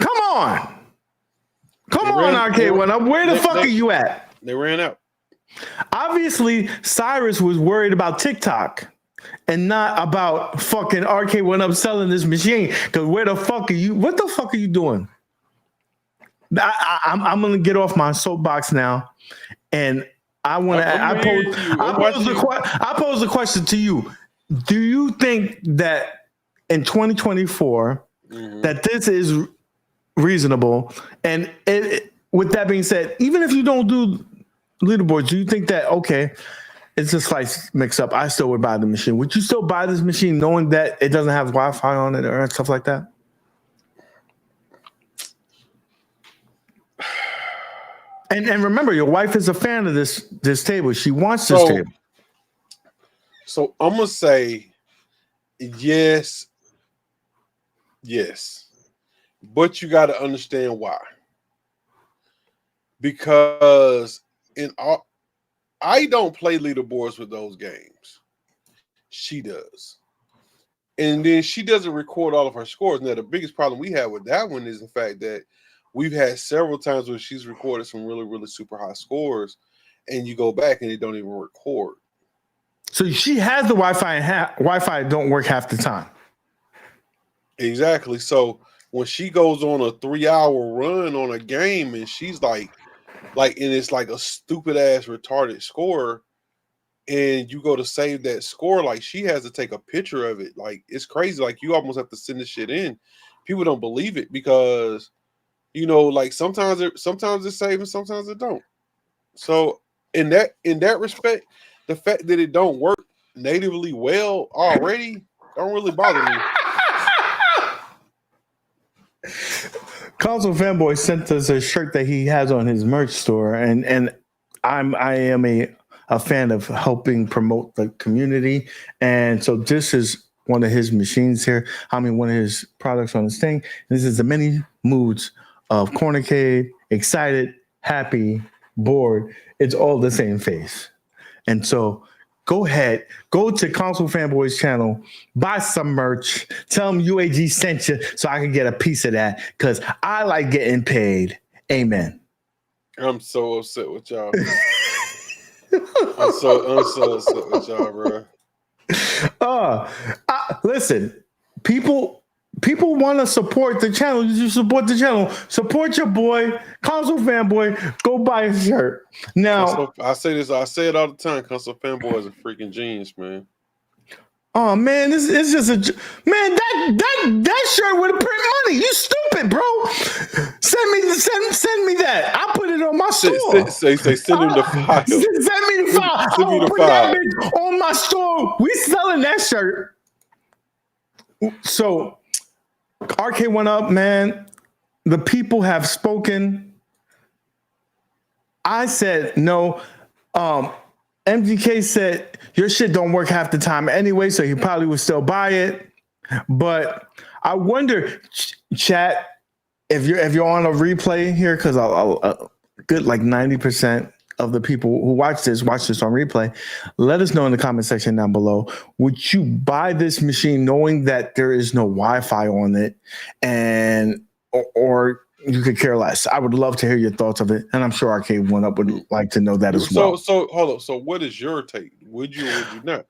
Come on. Come on, Arcade1Up. Where the fuck are you at? They ran out. Obviously, Cyrus was worried about TikTok and not about fucking Arcade1Up selling this machine. Because where the fuck are you? What the fuck are you doing? I'm gonna get off my soapbox now, and I want to. I pose the question to you. Do you think that in 2024 that this is reasonable? And with that being said, even if you don't do leaderboards, do you think that, okay, it's a slice mix up, I still would buy the machine? Would you still buy this machine knowing that it doesn't have Wi-Fi on it or stuff like that? And remember, your wife is a fan of this table. She wants this table. So I'm gonna say yes, but you got to understand why. Because I don't play leaderboards with those games. She does. And then she doesn't record all of her scores. Now, the biggest problem we have with that one is the fact that we've had several times where she's recorded some really, really super high scores, and you go back and they don't even record. So she has the Wi-Fi, and Wi-Fi don't work half the time. Exactly. So when she goes on a 3-hour run on a game, and she's like, and it's like a stupid ass retarded score, and you go to save that score, like she has to take a picture of it. Like it's crazy. Like you almost have to send this shit in. People don't believe it because, you know, like sometimes it's saved and sometimes it don't. So in that respect, the fact that it don't work natively well already don't really bother me. Console Fanboy sent us a shirt that he has on his merch store, and I am a fan of helping promote the community, and so this is one of his machines here. One of his products on this thing. This is the many moods of Cornicade, excited, happy, bored. It's all the same face, and so. Go ahead, go to Console Fanboy's channel, buy some merch, tell them UAG sent you so I can get a piece of that because I like getting paid. Amen. I'm so upset with y'all. I'm so upset with y'all, bro. Listen, people want to support the channel. You support the channel. Support your boy, Console Fanboy. Go buy a shirt. Now, I say this. I say it all the time. Console Fanboy is a freaking genius, man. Oh man, this is just man. That shirt would print money. You stupid, bro. Send me that. I'll put it on my store. Say send him the file. Send me the file. Send me the put file. that bitch on my store. We selling that shirt. So, Arcade1Up, man. The people have spoken. I said no. MGK said your shit don't work half the time anyway, so he probably would still buy it. But I wonder, chat, if you're on a replay here, because I'll good like 90% of the people who watch this on replay. Let us know in the comment section down below. Would you buy this machine knowing that there is no Wi-Fi on it, or you could care less? I would love to hear your thoughts of it, and I'm sure Arcade1Up would like to know that as well. So hold on. So what is your take? Would you or would you not?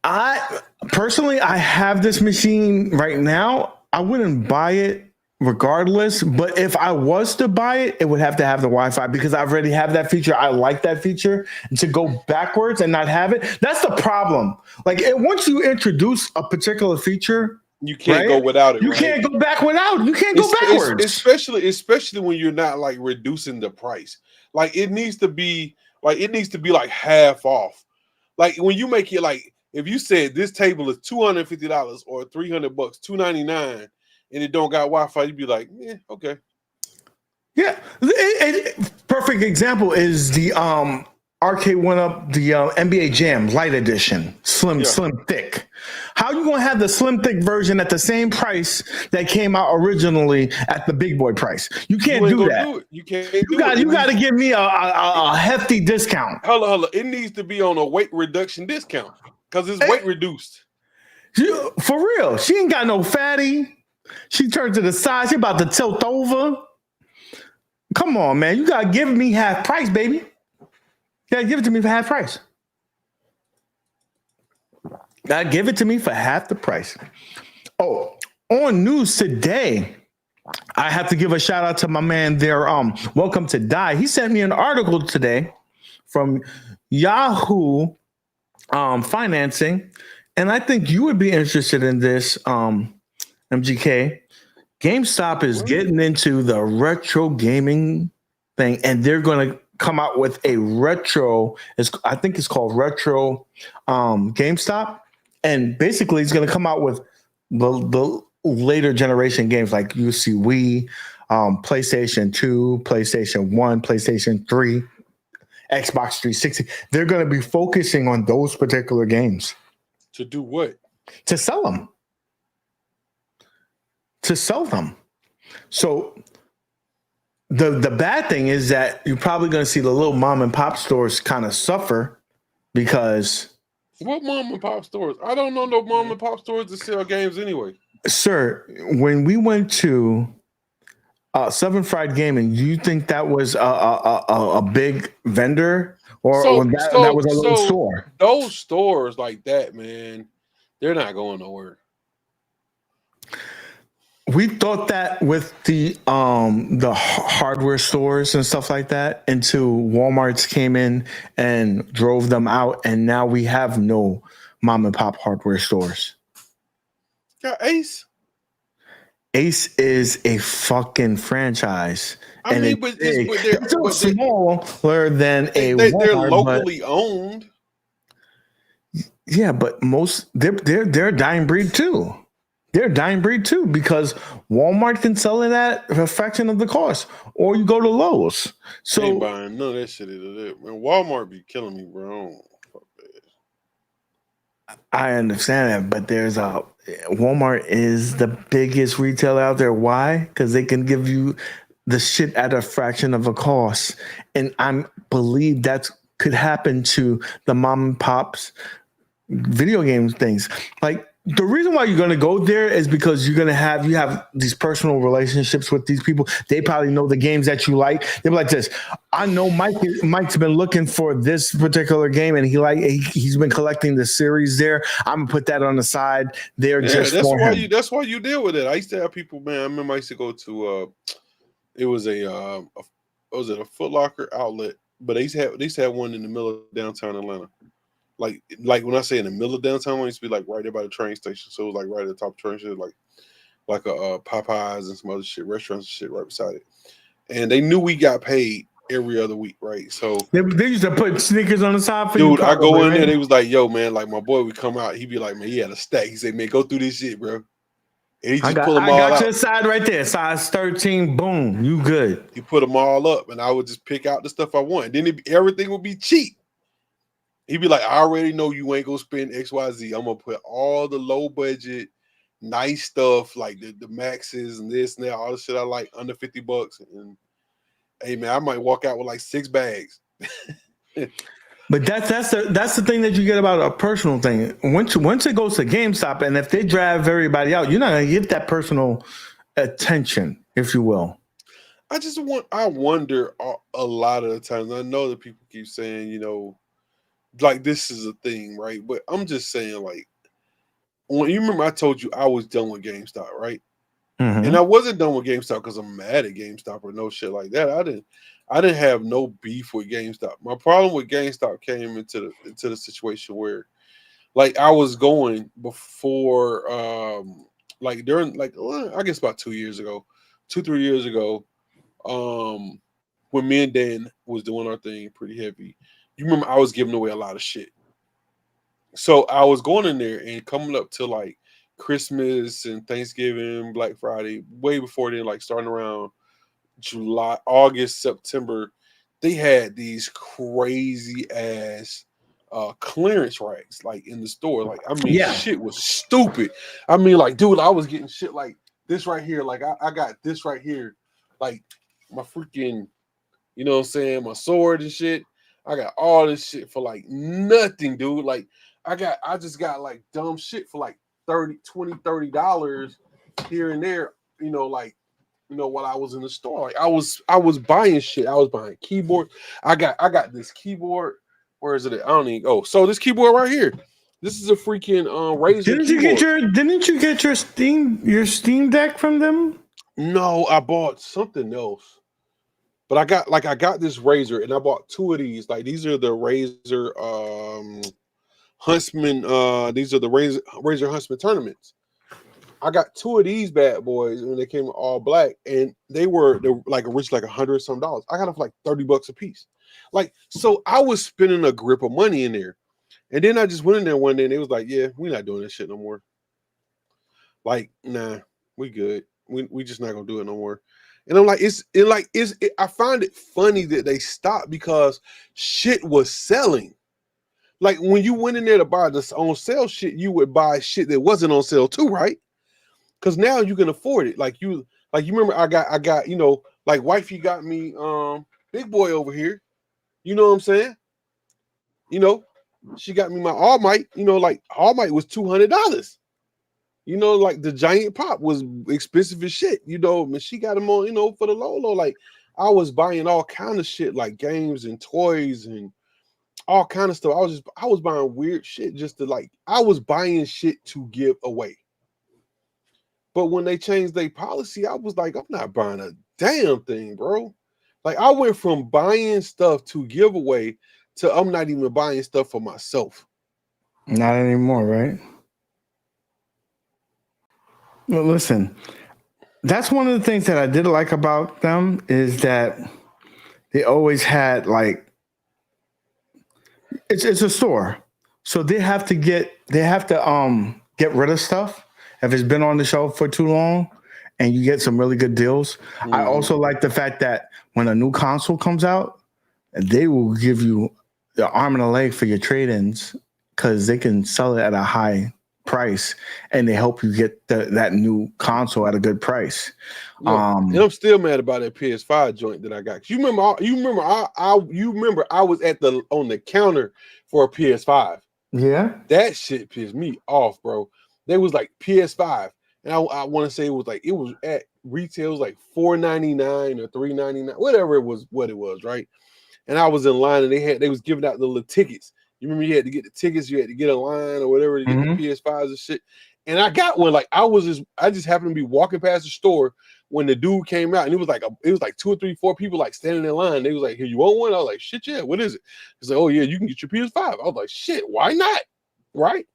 I personally, I have this machine right now. I wouldn't buy it regardless, but if I was to buy it, it would have to have the Wi-Fi because I already have that feature. I like that feature. And to go backwards and not have it, that's the problem. Like once you introduce a particular feature, you can't go without it. You can't go back without it. You can't go backwards. Especially when you're not like reducing the price. Like it needs to be like half off. Like when you make it like if you said this table is $250 or $300, $299, and it don't got Wi-Fi, you'd be like, yeah, okay. Yeah. Perfect example is the Arcade1Up, the NBA Jam Light Edition, slim thick. How you gonna have the slim thick version at the same price that came out originally at the big boy price? You can't do that. You can't. You got to give me a hefty discount. Hold on. It needs to be on a weight reduction discount because it's weight reduced. For real, she ain't got no fatty. She turned to the side. She about to tilt over. Come on, man. You gotta give me half price, baby. You gotta give it to me for half price. Gotta give it to me for half the price. Oh, on news today, I have to give a shout out to my man there. Welcome to Die. He sent me an article today from Yahoo Financing, and I think you would be interested in this. MGK, GameStop is getting into the retro gaming thing, and they're going to come out with a retro. I think it's called Retro GameStop, and basically, it's going to come out with the later generation games like you see Wii, PlayStation 2, PlayStation 1, PlayStation 3, Xbox 360. They're going to be focusing on those particular games. To do what? To sell them. So the bad thing is that you're probably going to see the little mom and pop stores kind of suffer because What mom and pop stores? I don't know no mom and pop stores that sell games anyway. Sir, when we went to Seven Fried Gaming, do you think that was a big vendor or that was a little store? Those stores like that, man, they're not going nowhere. We thought that with the hardware stores and stuff like that until Walmart's came in and drove them out, and now we have no mom and pop hardware stores. Got Ace. Ace is a fucking franchise. I mean, but they're smaller than a Walmart, they're locally owned. Yeah, but they're a dying breed too. They're a dying breed too because Walmart can sell it at a fraction of the cost, or you go to Lowe's. So I ain't buying none of that shit. Man, Walmart be killing me, bro. I understand that, but Walmart is the biggest retailer out there. Why? Because they can give you the shit at a fraction of a cost, and I believe that could happen to the mom and pops video game things. Like, the reason why you're going to go there is because you have these personal relationships with these people. They probably know the games that you like. They're like this. I know Mike's been looking for this particular game, and he's been collecting the series there. I'm gonna put that on the side there. Yeah, just for him. That's why you deal with it. I used to have people, man. I remember I used to go to it was a Foot Locker outlet, but they used to have one in the middle of downtown Atlanta. Like when I say in the middle of downtown, it used to be like right there by the train station. So it was like right at the top of the train station, like a Popeyes and some other shit, restaurants and shit right beside it. And they knew we got paid every other week, right? So they used to put sneakers on the side for you. Dude, I go in there, they was like, yo, man, like my boy would come out, he'd be like, man, he had a stack. He said, man, go through this shit, bro. And he just pull them all out. I got your side right there, size 13, boom, you good. He put them all up, and I would just pick out the stuff I want. Then everything would be cheap. He'd be like, I already know you ain't gonna spend XYZ. I'm gonna put all the low budget, nice stuff like the Maxes and this and that, all the shit I like under $50. And hey man, I might walk out with like 6 bags. But that's the thing that you get about a personal thing. Once it goes to GameStop, and if they drive everybody out, you're not gonna get that personal attention, if you will. I wonder a lot of the times. I know that people keep saying, you know, like this is a thing, right? But I'm just saying, like, when you remember I told you I was done with GameStop, right? Mm-hmm. And I wasn't done with GameStop because I'm mad at GameStop or no shit like that. I didn't have no beef with GameStop. My problem with GameStop came into the situation where, like, I was going before, like during, like, I guess about 2 years ago, 2-3 years ago, when me and Dan was doing our thing pretty heavy. You remember I was giving away a lot of shit. So I was going in there and coming up to like Christmas and Thanksgiving, Black Friday, way before then, like starting around July, August, September, they had these crazy ass clearance racks like in the store. Like, I mean, shit was stupid. I mean, like, dude, I was getting shit like this right here. Like I got this right here, like my freaking, you know what I'm saying, my sword and shit. I got all this shit for like nothing, dude. Like I just got like dumb shit for like $30 here and there, you know, like, you know, while I was in the store. Like I was buying shit. I was buying keyboard. I got this keyboard. Where is it? I don't even so this keyboard right here. This is a freaking Razer. Didn't you get your Steam Deck from them? No, I bought something else. But I got this Razer, and I bought 2 of these. Like, these are the Razer Huntsman. These are the Razer Huntsman tournaments. I got 2 of these bad boys when they came all black, and they were like originally like $100 some. I got them for like $30 a piece. Like, so I was spending a grip of money in there, and then I just went in there one day, and they was like, "Yeah, we're not doing this shit no more. Like, nah, we good. We just not gonna do it no more." And I'm like, I find it funny that they stopped because shit was selling. Like, when you went in there to buy this on sale shit, you would buy shit that wasn't on sale too, right? Because now you can afford it. Like you remember I got, you know, like wifey got me Big Boy over here. You know what I'm saying? You know, she got me my All Might. You know, like All Might was $200. You know, like the giant pop was expensive as shit. You know, and she got them on, you know, for the low. Like I was buying all kind of shit, like games and toys and all kind of stuff. I was buying weird shit just to like. I was buying shit to give away. But when they changed their policy, I was like, I'm not buying a damn thing, bro. Like I went from buying stuff to give away to I'm not even buying stuff for myself. Not anymore, right? Well, listen, that's one of the things that I did like about them is that they always had like it's a store, so they have to get rid of stuff if it's been on the shelf for too long, and you get some really good deals. Mm-hmm. I also like the fact that when a new console comes out, they will give you the arm and a leg for your trade-ins because they can sell it at a high price, and they help you get that new console at a good price. Yeah. And I'm still mad about that PS5 joint that I got. You remember I was on the counter for a PS5. Yeah, that shit pissed me off, bro. They was like PS5, and I want to say it was at retail, it was like $4.99 or $3.99, whatever it was, right? And I was in line, and they was giving out the little tickets. You remember you had to get the tickets, you had to get a line or whatever to get the PS5s and shit. And I got one. Like I just happened to be walking past the store when the dude came out, and it was like 2 or 3, 4 people like standing in line. They was like, "Here, you want one?" I was like, "Shit, yeah. What is it?" He's like, "Oh yeah, you can get your PS5." I was like, "Shit, why not?" Right?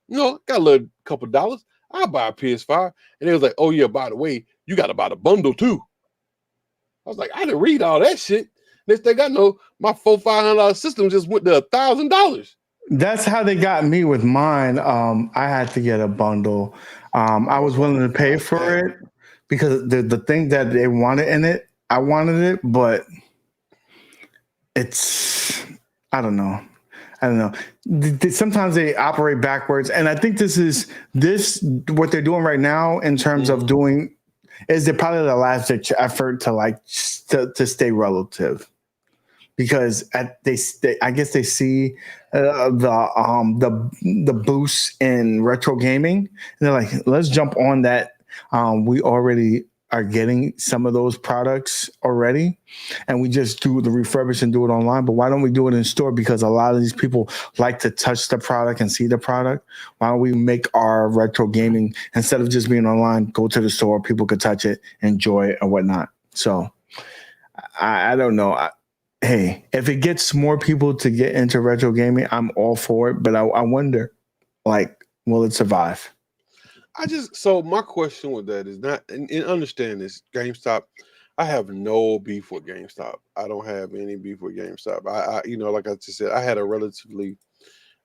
You know, got a little couple dollars. I'll buy a PS5. And they was like, "Oh yeah, by the way, you got to buy the bundle too." I was like, I didn't read all that shit. Next thing I know, my $400-$500 system just went to $1,000. That's how they got me with mine. I had to get a bundle. I was willing to pay for it because the thing that they wanted in it, I wanted it, but it's I don't know. Sometimes they operate backwards, and I think this what they're doing right now in terms of doing is they're probably the last ditch effort to stay relative. Because I guess they see the boost in retro gaming, and they're like, let's jump on that. We already are getting some of those products already, and we just do the refurbish and do it online. But why don't we do it in store? Because a lot of these people like to touch the product and see the product. Why don't we make our retro gaming, instead of just being online, go to the store, people could touch it, enjoy it, and whatnot. So I don't know. Hey, if it gets more people to get into retro gaming, I'm all for it. But I wonder, like, will it survive? So my question with that is not, and understand this, GameStop, I have no beef with GameStop. I don't have any beef with GameStop. I like I just said, I had a relatively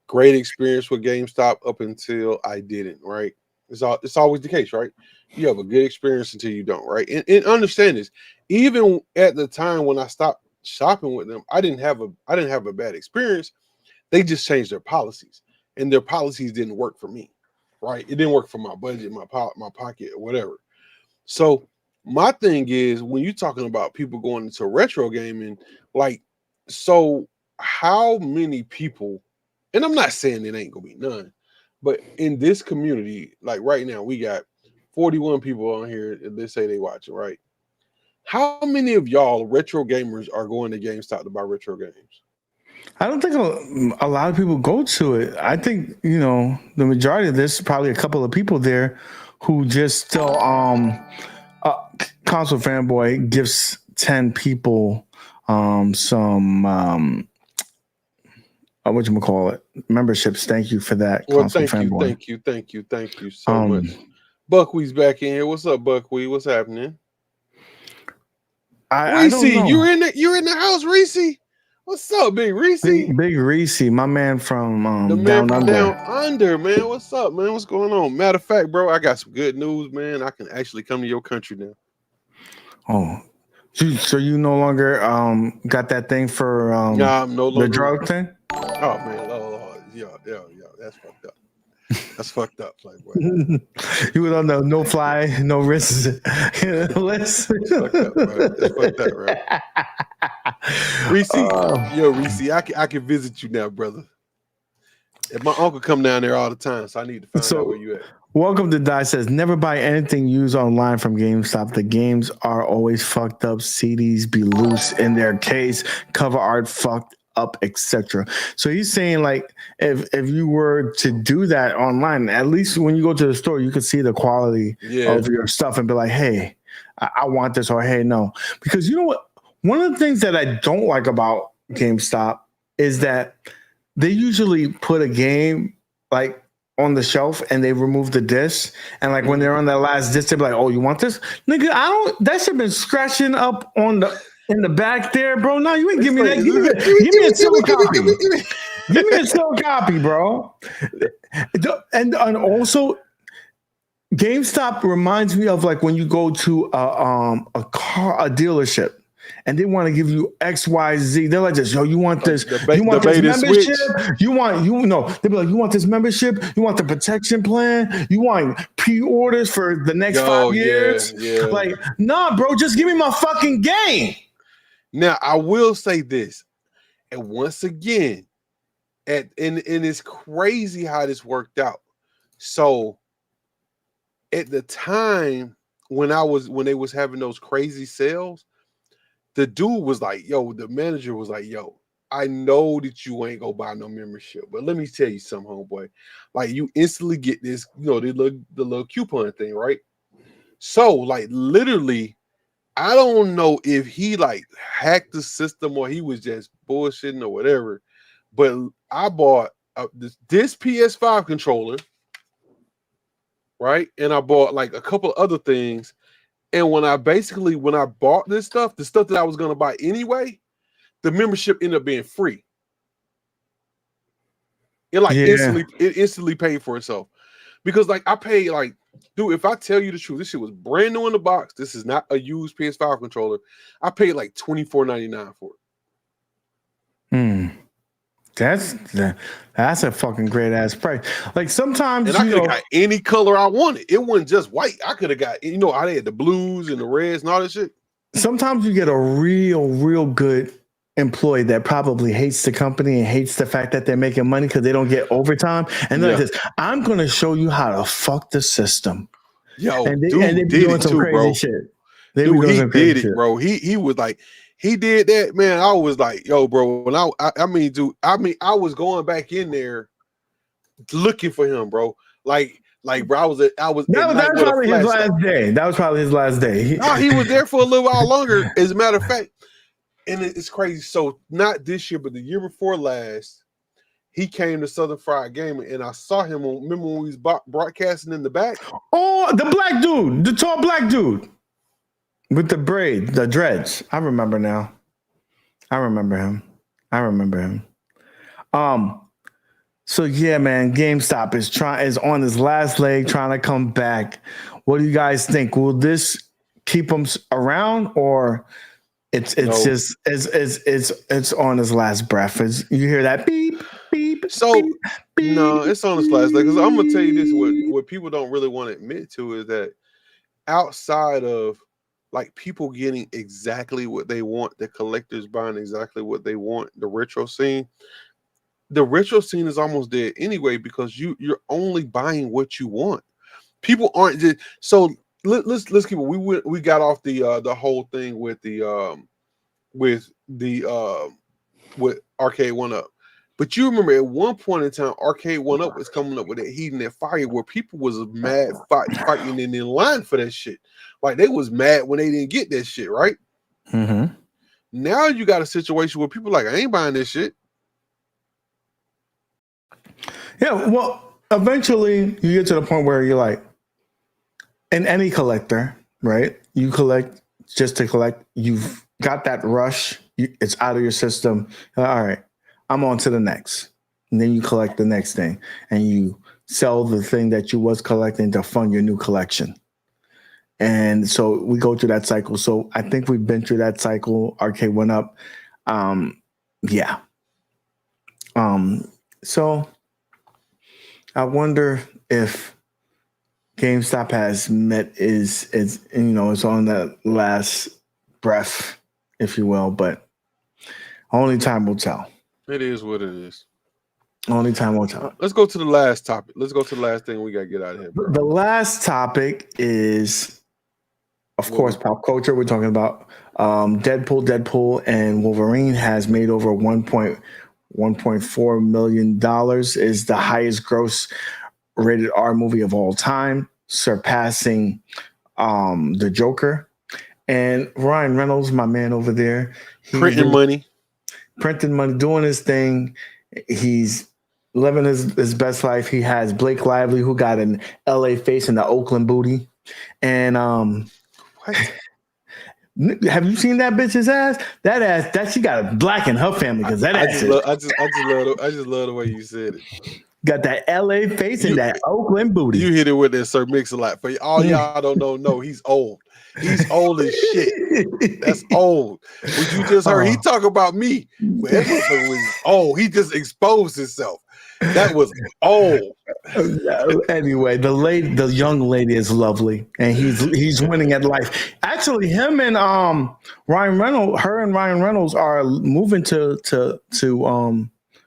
great experience with GameStop up until I didn't, right? It's always the case, right? You have a good experience until you don't, right? And understand this, even at the time when I stopped shopping with them, I didn't have a bad experience. They just changed their policies, and their policies didn't work for me, right? It didn't work for my budget, my pocket, or whatever. So my thing is, when you're talking about people going into retro gaming, like, so how many people, and I'm not saying it ain't gonna be none, but in this community, like right now, we got 41 people on here that say they watch it, right? How many of y'all retro gamers are going to GameStop to buy retro games? I don't think a lot of people go to it. I think, the majority of this, probably a couple of people there who just still, Console Fanboy gives 10 people some, whatchamacallit, memberships. Thank you for that, well, Console Fanboy. Thank you so much. Buckwheat's back in here. What's up, Buckwheat? What's happening? Reese, you're in the house, Reese. What's up, Big Reese? Big Reese, my man from Down Under, man. What's up, man? What's going on? Matter of fact, bro, I got some good news, man. I can actually come to your country now. Oh, so you no longer got that thing for nah, I'm no longer the drug thing? Oh man, yeah, that's fucked up. That's fucked up, Playboy. You was on the no fly, no risks list. That's fucked up, bro. That's fucked up, bro. Reese, Reese, I can visit you now, brother. If my uncle come down there all the time, so I need to find out where you at. Welcome to Die says, never buy anything used online from GameStop. The games are always fucked up. CDs be loose in their case. Cover art fucked up, etc. So he's saying, like, if you were to do that online, at least when you go to the store, you can see the quality of your stuff and be like, hey, I want this, or hey, no. Because you know what? One of the things that I don't like about GameStop is that they usually put a game like on the shelf and they remove the disc. And like when they're on that last disc, they're like, oh, you want this? Nigga, that should have been scratching up in the back there, bro. No, you ain't give me that. Give me a silver copy. Give me a silver copy, bro. And also, GameStop reminds me of like when you go to a dealership and they want to give you X, Y, Z. They're like this, yo, you want this? You want this membership? They'll be like, you want this membership? You want the protection plan? You want pre-orders for the next 5 years? Yeah. Like, nah, bro, just give me my fucking game. Now, I will say this, and once again, and it's crazy how this worked out. So, at the time when they was having those crazy sales, the dude was like, yo, the manager was like, yo, I know that you ain't gonna buy no membership, but let me tell you something, homeboy. Like, you instantly get this, the little coupon thing, right? So, like, literally, I don't know if he like hacked the system or he was just bullshitting or whatever, but I bought this PS5 controller, right? And I bought like a couple other things. And when I bought this stuff, the stuff that I was going to buy anyway, the membership ended up being free. It instantly paid for itself. Because like I paid like, dude, if I tell you the truth, this shit was brand new in the box. This is not a used PS5 controller. I paid like $24.99 for it. That's a fucking great ass price. Like sometimes, and I could have got any color I wanted. It wasn't just white. I could have got, I had the blues and the reds and all that shit. Sometimes you get a real good employee that probably hates the company and hates the fact that they're making money because they don't get overtime. And they're like this, I'm going to show you how to fuck the system. Yo, and they did doing it some too, crazy bro. shit. He did it, bro. He was like, he did that, man. I was like, yo, bro. When I was going back in there looking for him, bro. Like, bro, I was. That was probably his last day. That was probably his last day. No, he was there for a little while longer. As a matter of fact, and it's crazy. So not this year, but the year before last, he came to Southern Fried Gaming, and I saw him. Remember when we was broadcasting in the back? Oh, the black dude, the tall black dude. With the braid, the dreads. I remember now. I remember him. So yeah, man, GameStop is on his last leg trying to come back. What do you guys think? Will this keep him around, or it's on his last breath? You hear that beep, beep. So beep, no, it's on his last leg. Because I'm gonna tell you this: what people don't really want to admit to is that outside of like people getting exactly what they want, the collectors buying exactly what they want, the retro scene is almost dead anyway, because you're only buying what you want. People aren't just so let's keep it. We got off the whole thing with Arcade1Up. But you remember at one point in time, Arcade1Up was coming up with that heat and that fire where people was mad fighting and in line for that shit. Like they was mad when they didn't get that shit, right? Mm-hmm. Now you got a situation where people like, I ain't buying this shit. Yeah, well, eventually you get to the point where you're like, and any collector, right? You collect just to collect. You've got that rush. It's out of your system. All right, I'm on to the next. And then you collect the next thing. And you sell the thing that you was collecting to fund your new collection. And so we go through that cycle. So I think we've been through that cycle. Arcade1Up. Yeah. So I wonder if GameStop has met is on that last breath, if you will, but only time will tell. It is what it is. Only time, one time. Let's go to the last topic. Let's go to the last thing we got to get out of here, bro. The last topic is, of course, pop culture. We're talking about Deadpool, and Wolverine has made over $1.4 million. Is the highest gross rated R movie of all time, surpassing the Joker. And Ryan Reynolds, my man over there, printing money, doing his thing. He's living his best life. He has Blake Lively, who got an LA face and the Oakland booty. And what? Have you seen that bitch's ass? That she got a black in her family because that ass. I just love the way you said it. Got that LA face and that Oakland booty. You hit it with that Sir Mix-a-Lot. For all y'all don't know, he's old. He's old as shit. That's old. What you just heard, he talk about me. Well, that motherfucker was old. He just exposed himself. That was old. Anyway, the young lady is lovely, and he's winning at life. Actually, him and Ryan Reynolds are moving to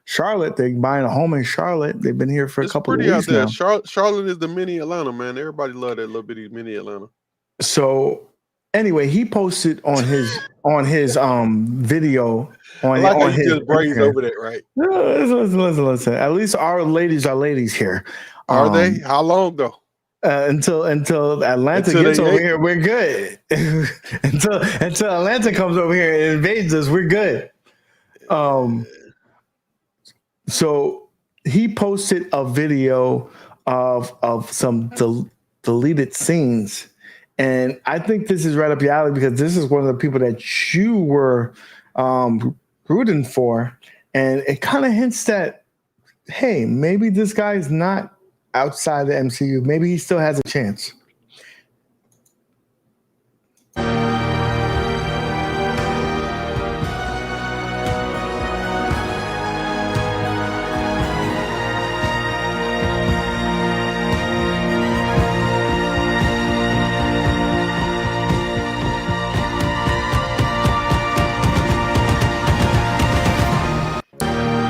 Charlotte. They're buying a home in Charlotte. They've been here for a couple of weeks now. Charlotte is the mini Atlanta, man. Everybody love that little bitty mini Atlanta. So anyway, he posted on his video on his just brings over that, right? Listen. At least our ladies are ladies here. Are they? How long though? Until Atlanta gets over here, we're good. until Atlanta comes over here and invades us, we're good. So he posted a video of some deleted scenes. And I think this is right up your alley because this is one of the people that you were rooting for. And it kind of hints that, hey, maybe this guy is not outside the MCU. Maybe he still has a chance.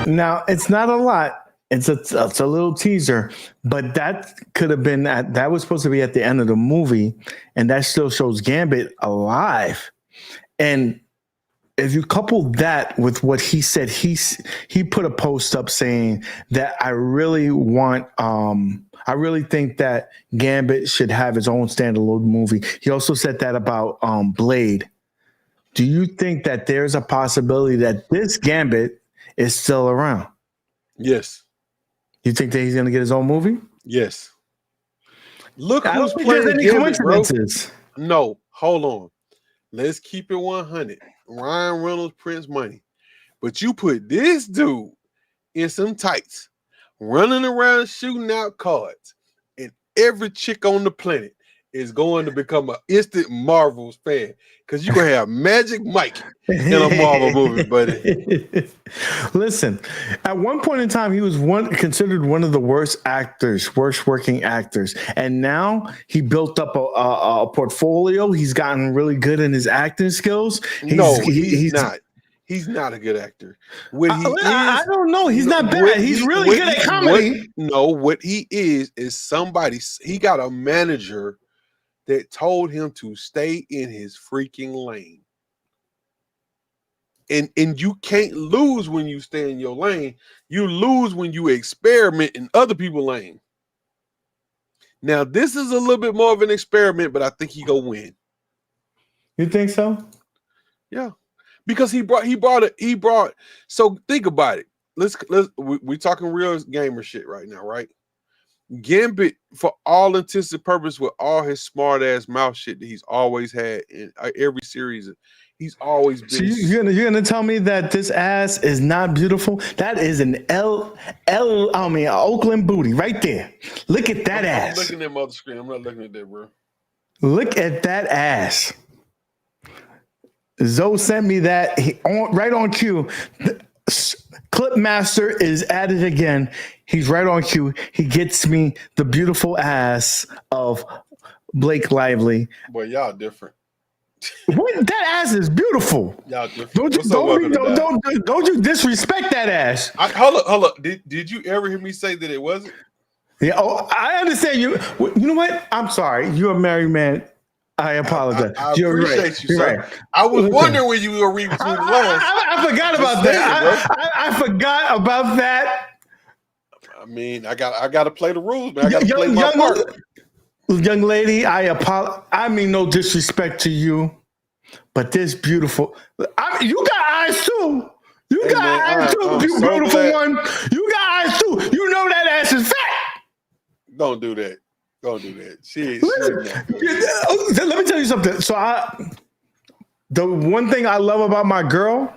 Now, it's not a lot. It's a little teaser, but that could have been that was supposed to be at the end of the movie, and that still shows Gambit alive. And if you couple that with what he said, he put a post up saying that I really think that Gambit should have his own standalone movie. He also said that about Blade. Do you think that there's a possibility that this Gambit is still around? Yes. You think that he's going to get his own movie? Yes. Look who's playing Gambit, coincidences. bro. No, hold on. Let's keep it 100. Ryan Reynolds prints money. But you put this dude in some tights, running around shooting out cards, and every chick on the planet is going to become an instant Marvel's fan because you're going to have Magic Mike in a Marvel movie, buddy. Listen, at one point in time, he was considered one of the worst working actors. And now he built up a portfolio. He's gotten really good in his acting skills. He's not. He's not a good actor. I don't know. He's not bad. He's really good at comedy. What he is somebody. He got a manager that told him to stay in his freaking lane. And you can't lose when you stay in your lane. You lose when you experiment in other people's lane. Now, this is a little bit more of an experiment, but I think he gonna win. You think so? Yeah. Because he brought. So think about it. We're talking real gamer shit right now, right? Gambit, for all intents and purposes, with all his smart ass mouth shit that he's always had in every series, he's always been. So you're gonna tell me that this ass is not beautiful? That is an Oakland booty right there. Look at that ass. I'm looking at my other screen. I'm not looking at that, bro. Look at that ass. Zoe sent me that right on cue. Clipmaster is at it again. He's right on cue. He gets me the beautiful ass of Blake Lively. Boy, y'all different. What? That ass is beautiful. Y'all Don't you disrespect that ass. Hold up. Did you ever hear me say that it wasn't? Yeah. Oh, I understand you. You know what? I'm sorry. You're a married man. I apologize. I You're appreciate right. you, You're sir. right. I was wondering when you were reading between the lines. I forgot about that. I forgot about that. I mean, I got to play the rules, man. I got to play my part. Young lady, I mean, no disrespect to you, but this beautiful. You got eyes too. You got eyes too, beautiful one. You got eyes too. You know that ass is fat. Don't do that. Don't do that. Let me tell you something. So the one thing I love about my girl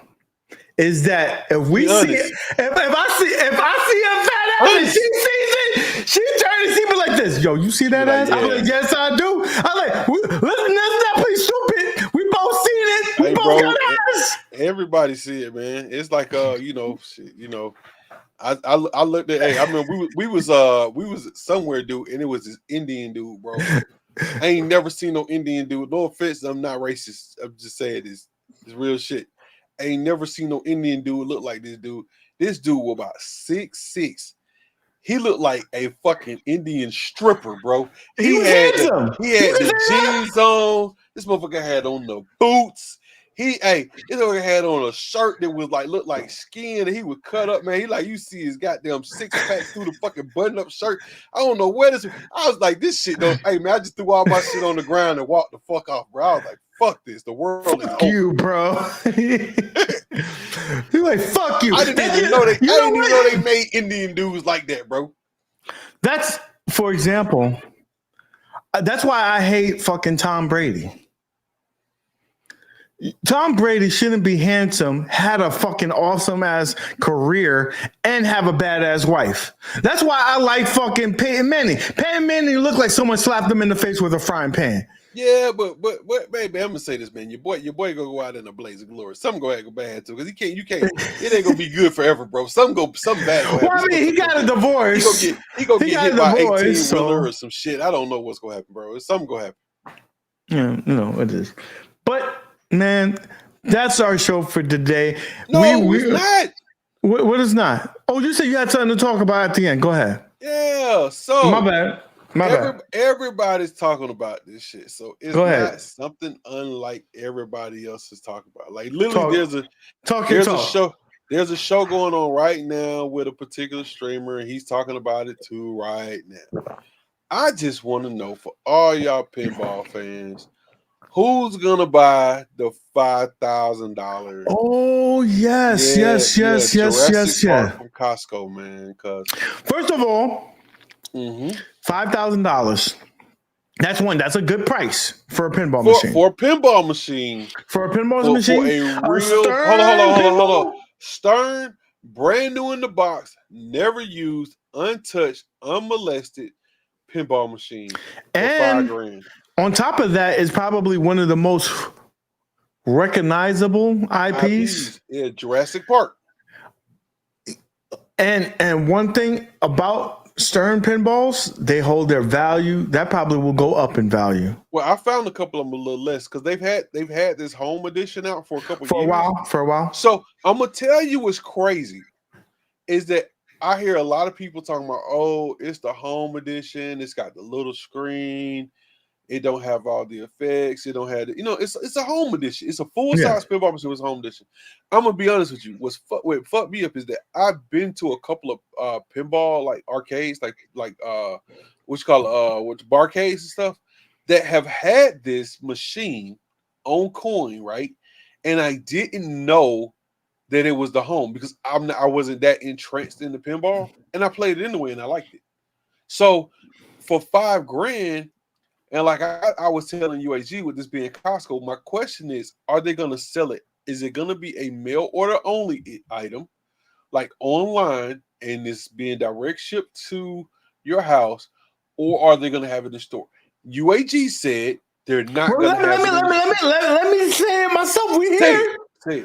is that if I see a fat ass and she sees it, she turns and she be like this. Yo, you see that ass? Yeah. I'm like, yes, I do. I'm like, let's not play stupid. We both seen it. We both got ass. Everybody see it, man. It's like I looked at. Hey, I remember we was somewhere, dude, and it was this Indian dude, bro. I ain't never seen no Indian dude. No offense, I'm not racist. I'm just saying it's real shit. I ain't never seen no Indian dude look like this dude. This dude was about 6'6". He looked like a fucking Indian stripper, bro. He had the jeans on. This motherfucker had on the boots. This motherfucker had on a shirt that was like looked like skin, and he was cut up, man. He like you see his goddamn six pack through the fucking button up shirt. I don't know where this. I was like, this shit don't. Hey man, I just threw all my shit on the ground and walked the fuck off, bro. I was like, fuck this. The world is over. You, bro. You're like, fuck you. I didn't even know they made Indian dudes like that, bro. That's, for example, that's why I hate fucking Tom Brady. Tom Brady shouldn't be handsome, had a fucking awesome ass career, and have a badass wife. That's why I like fucking Peyton Manning. Peyton Manning looked like someone slapped him in the face with a frying pan. Yeah, but baby, I'm gonna say this, man. Your boy gonna go out in a blaze of glory. Some go bad too, because you can't. It ain't gonna be good forever, bro. Some bad. Well, I mean, he got a divorce. He gonna get hit by 18-wheeler or some shit. I don't know what's gonna happen, bro. Something gonna happen. Yeah, it is. But man, that's our show for today. No, it's not. What is not? Oh, you said you had something to talk about at the end. Go ahead. Yeah. So my bad. Everybody's talking about this shit, so it's not something unlike everybody else is talking about. Like literally, there's a show going on right now with a particular streamer, and he's talking about it too right now. I just want to know for all y'all pinball fans, who's gonna buy the $5,000? Oh yes, yes from Costco, man. Because first of all. $5,000. That's a good price for a pinball machine. For a pinball machine. For a pinball machine. For a real hold on. Stern, brand new in the box, never used, untouched, unmolested pinball machine for and $5,000. On top of that is probably one of the most recognizable IPs. Yeah, Jurassic Park. And one thing about Stern pinballs, they hold their value. That probably will go up in value. Well, I found a couple of them a little less because they've had this home edition out for a couple of years. For a while. So I'm gonna tell you what's crazy is that I hear a lot of people talking about, oh, it's the home edition. It's got the little screen. It don't have all the effects. It don't have it's a home edition. It's a full-size pinball machine. It's a home edition. I'm gonna be honest with you. What fucked me up is that I've been to a couple of pinball like arcades, like what you call barcades and stuff that have had this machine on coin, right? And I didn't know that it was the home because I wasn't that entranced in the pinball, and I played it anyway, and I liked it. So for $5,000. And like I was telling UAG with this being Costco, my question is, are they going to sell it? Is it going to be a mail order only item, like online, and it's being direct shipped to your house, or are they going to have it in the store? UAG said they're not going to have it. Let me say it myself. We here.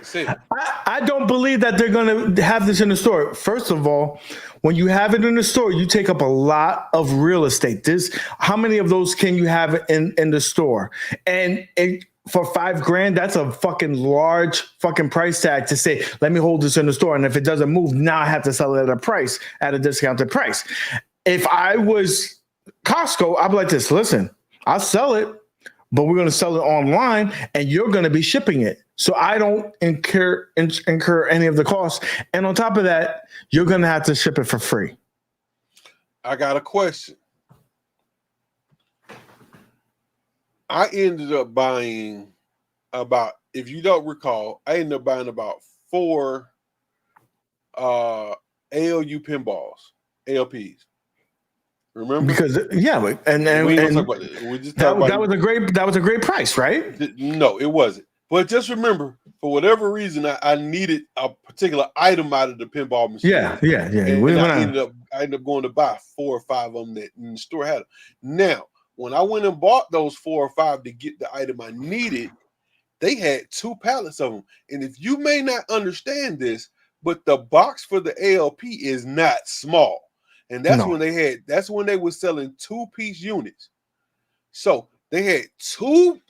Say it. I don't believe that they're going to have this in the store. First of all, when you have it in the store, you take up a lot of real estate. How many of those can you have in the store? And for $5,000, that's a fucking large fucking price tag to say, let me hold this in the store. And if it doesn't move, now I have to sell it at a discounted price. If I was Costco, I'd be like this, listen, I'll sell it, but we're going to sell it online and you're going to be shipping it. So I don't incur any of the costs. And on top of that, you're going to have to ship it for free. I got a question. I ended up buying about, if you don't recall, I ended up buying about 4 ALU pinballs, ALPs. Remember? Because that was a great price, right? No, it wasn't. But just remember, for whatever reason, I needed a particular item out of the pinball machine. Yeah. And I ended up going to buy 4 or 5 of them that in the store had them. Now, when I went and bought those 4 or 5 to get the item I needed, they had 2 pallets of them. And if you may not understand this, but the box for the ALP is not small. And that's when they were selling 2-piece units. So they had two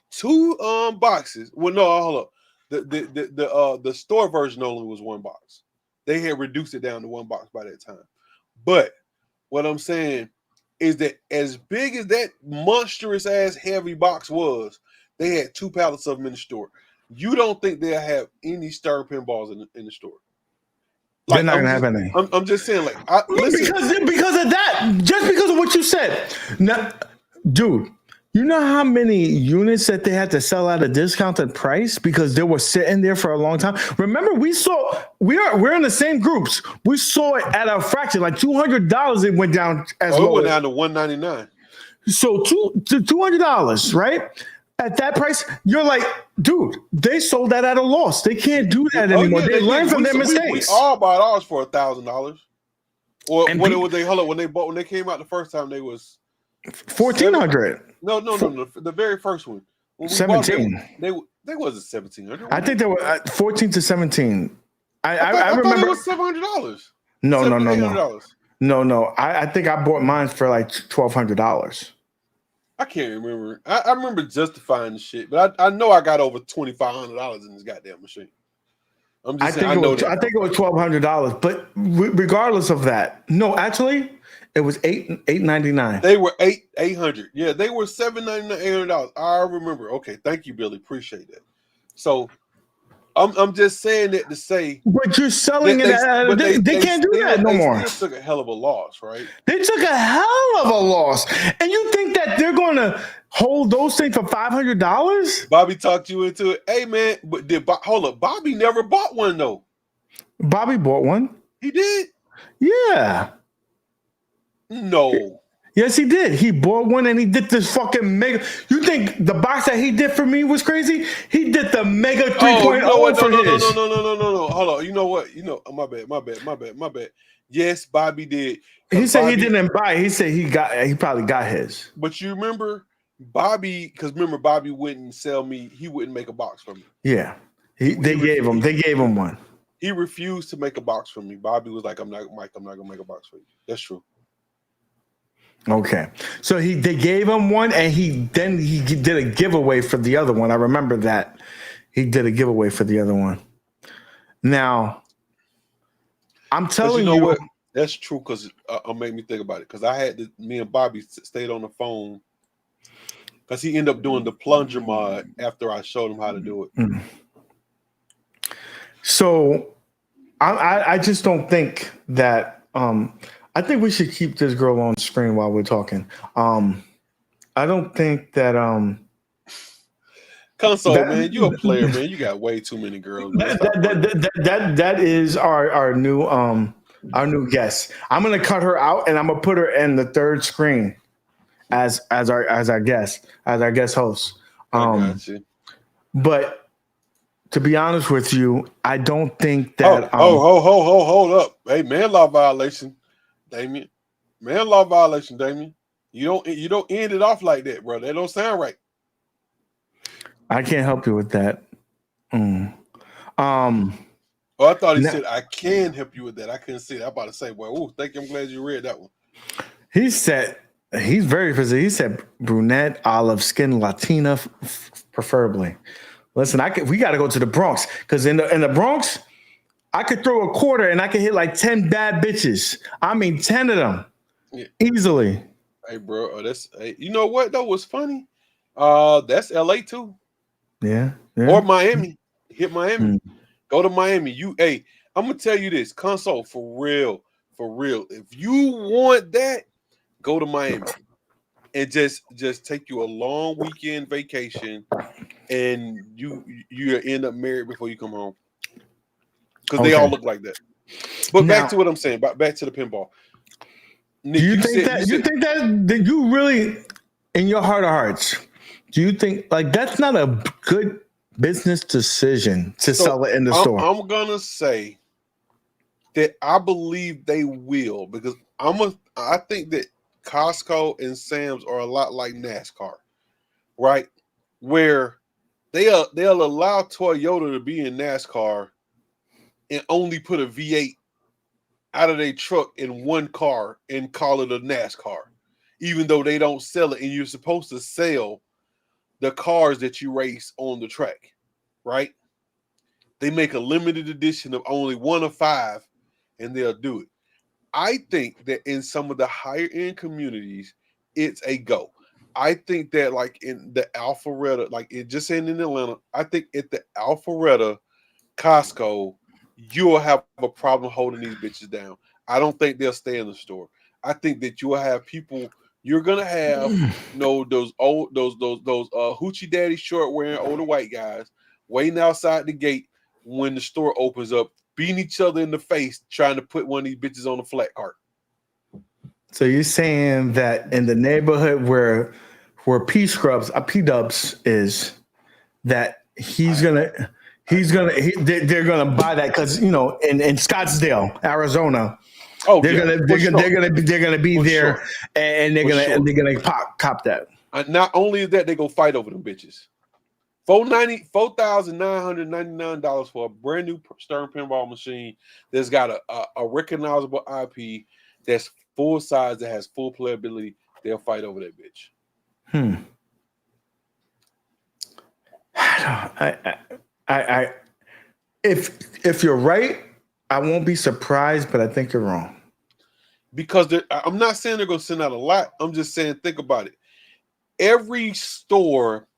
boxes. Well, no, hold up. The store version only was 1 box. They had reduced it down to 1 box by that time. But what I'm saying is that as big as that monstrous ass heavy box was, they had 2 pallets of them in the store. You don't think they'll have any star pinballs in the store? They're not gonna have any. I'm just saying, like, because of that, just because of what you said. Now, dude, you know how many units that they had to sell at a discounted price because they were sitting there for a long time? Remember, we're in the same groups. We saw it at a fraction, like $200. It went down as low. It went down to $199. So $200, right? At that price, you're like, dude, they sold that at a loss. They can't do that anymore. Yeah, they learn from their mistakes. We all bought ours for $1,000. Or when they came out the first time, they was $1,400. No. The very first one. 17. They wasn't $1,700. I think they were 14 to 17. I remember thought it was $700. No. I think I bought mine for like $1,200. I can't remember. I remember justifying the shit, but I know I got over $2,500 in this goddamn machine. I'm just saying. I think it was $1,200, but regardless of that, no, actually, it was $899. They were $800. Yeah, they were $799, $800. I remember. Okay, thank you, Billy. Appreciate that. So, I'm just saying that to say. But you're selling it. They can't do that no more. They still took a hell of a loss, right? They took a hell of a loss, and you think that they're going to hold those things for $500? Bobby talked you into it. Hey man, but hold up, Bobby never bought one though. Bobby bought one. He did. Yeah. No. Yes, he did. He bought one and he did this fucking mega. You think the box that he did for me was crazy? He did the mega 3.0 for his. No. Hold on. You know what? My bad. Yes, Bobby did. He said he didn't buy. He said he probably got his. But you remember Bobby, because remember Bobby wouldn't sell me. He wouldn't make a box for me. Yeah. They gave him one. He refused to make a box for me. Bobby was like, Mike, I'm not gonna make a box for you. That's true. Okay, so they gave him one, and he did a giveaway for the other one. I remember that he did a giveaway for the other one. Now, I'm telling you, what? That's true because it made me think about it. Because me and Bobby stayed on the phone because he ended up doing the plunger mod after I showed him how to do it. Mm. So, I just don't think that. I think we should keep this girl on screen while we're talking. I don't think that Console, man, you a player, man. You got way too many girls. That is our new guest. I'm gonna cut her out and I'm gonna put her in the third screen as our guest host. I got you. But to be honest with you, I don't think that. Hold up! Hey, man, law violation. Damien, man, law violation, Damien. You don't end it off like that, bro. That don't sound right. I can't help you with that. Oh, I thought he said I can help you with that. I couldn't see that. I'm about to say, well, thank you. I'm glad you read that one. He said He's very physical. He said brunette, olive skin, Latina, preferably. Listen, we got to go to the Bronx because in the Bronx, I could throw a quarter and I could hit like 10 bad bitches. I mean, 10 of them easily. Hey, bro, you know what though? What's funny? That's LA too. Yeah. Or Miami. Hit Miami. Go to Miami. I'm gonna tell you this, console for real. If you want that, go to Miami and just take you a long weekend vacation, and you end up married before you come home. Because they all look like that. But back to what I'm saying. Back to the pinball. Nick, do you think that you really, in your heart of hearts, do you think like that's not a good business decision to sell it in the store? I'm gonna say that I believe they will, because I think that Costco and Sam's are a lot like NASCAR, right? Where they'll allow Toyota to be in NASCAR and only put a V8 out of their truck in one car and call it a NASCAR, even though they don't sell it, and you're supposed to sell the cars that you race on the track, right? They make a limited edition of only 1 of 5, and they'll do it. I think that in some of the higher end communities, it's a go. I think that like in the Alpharetta, like it just in Atlanta, I think at the Alpharetta Costco, you'll have a problem holding these bitches down. I don't think they'll stay in the store. I think that you'll have people. You're gonna have those hoochie daddy short wearing older white guys waiting outside the gate when the store opens up, beating each other in the face, trying to put one of these bitches on a flat cart. So you're saying that in the neighborhood where P Dubs is, that they're gonna buy that because in Scottsdale, Arizona. Oh, they're gonna be there, and they're gonna cop that. Not only is that, they go fight over them bitches. $4,999 for a brand new Stern pinball machine that's got a recognizable IP that's full size, that has full playability. They'll fight over that bitch. If you're right, I won't be surprised, but I think you're wrong. Because I'm not saying they're going to send out a lot. I'm just saying, think about it. Every store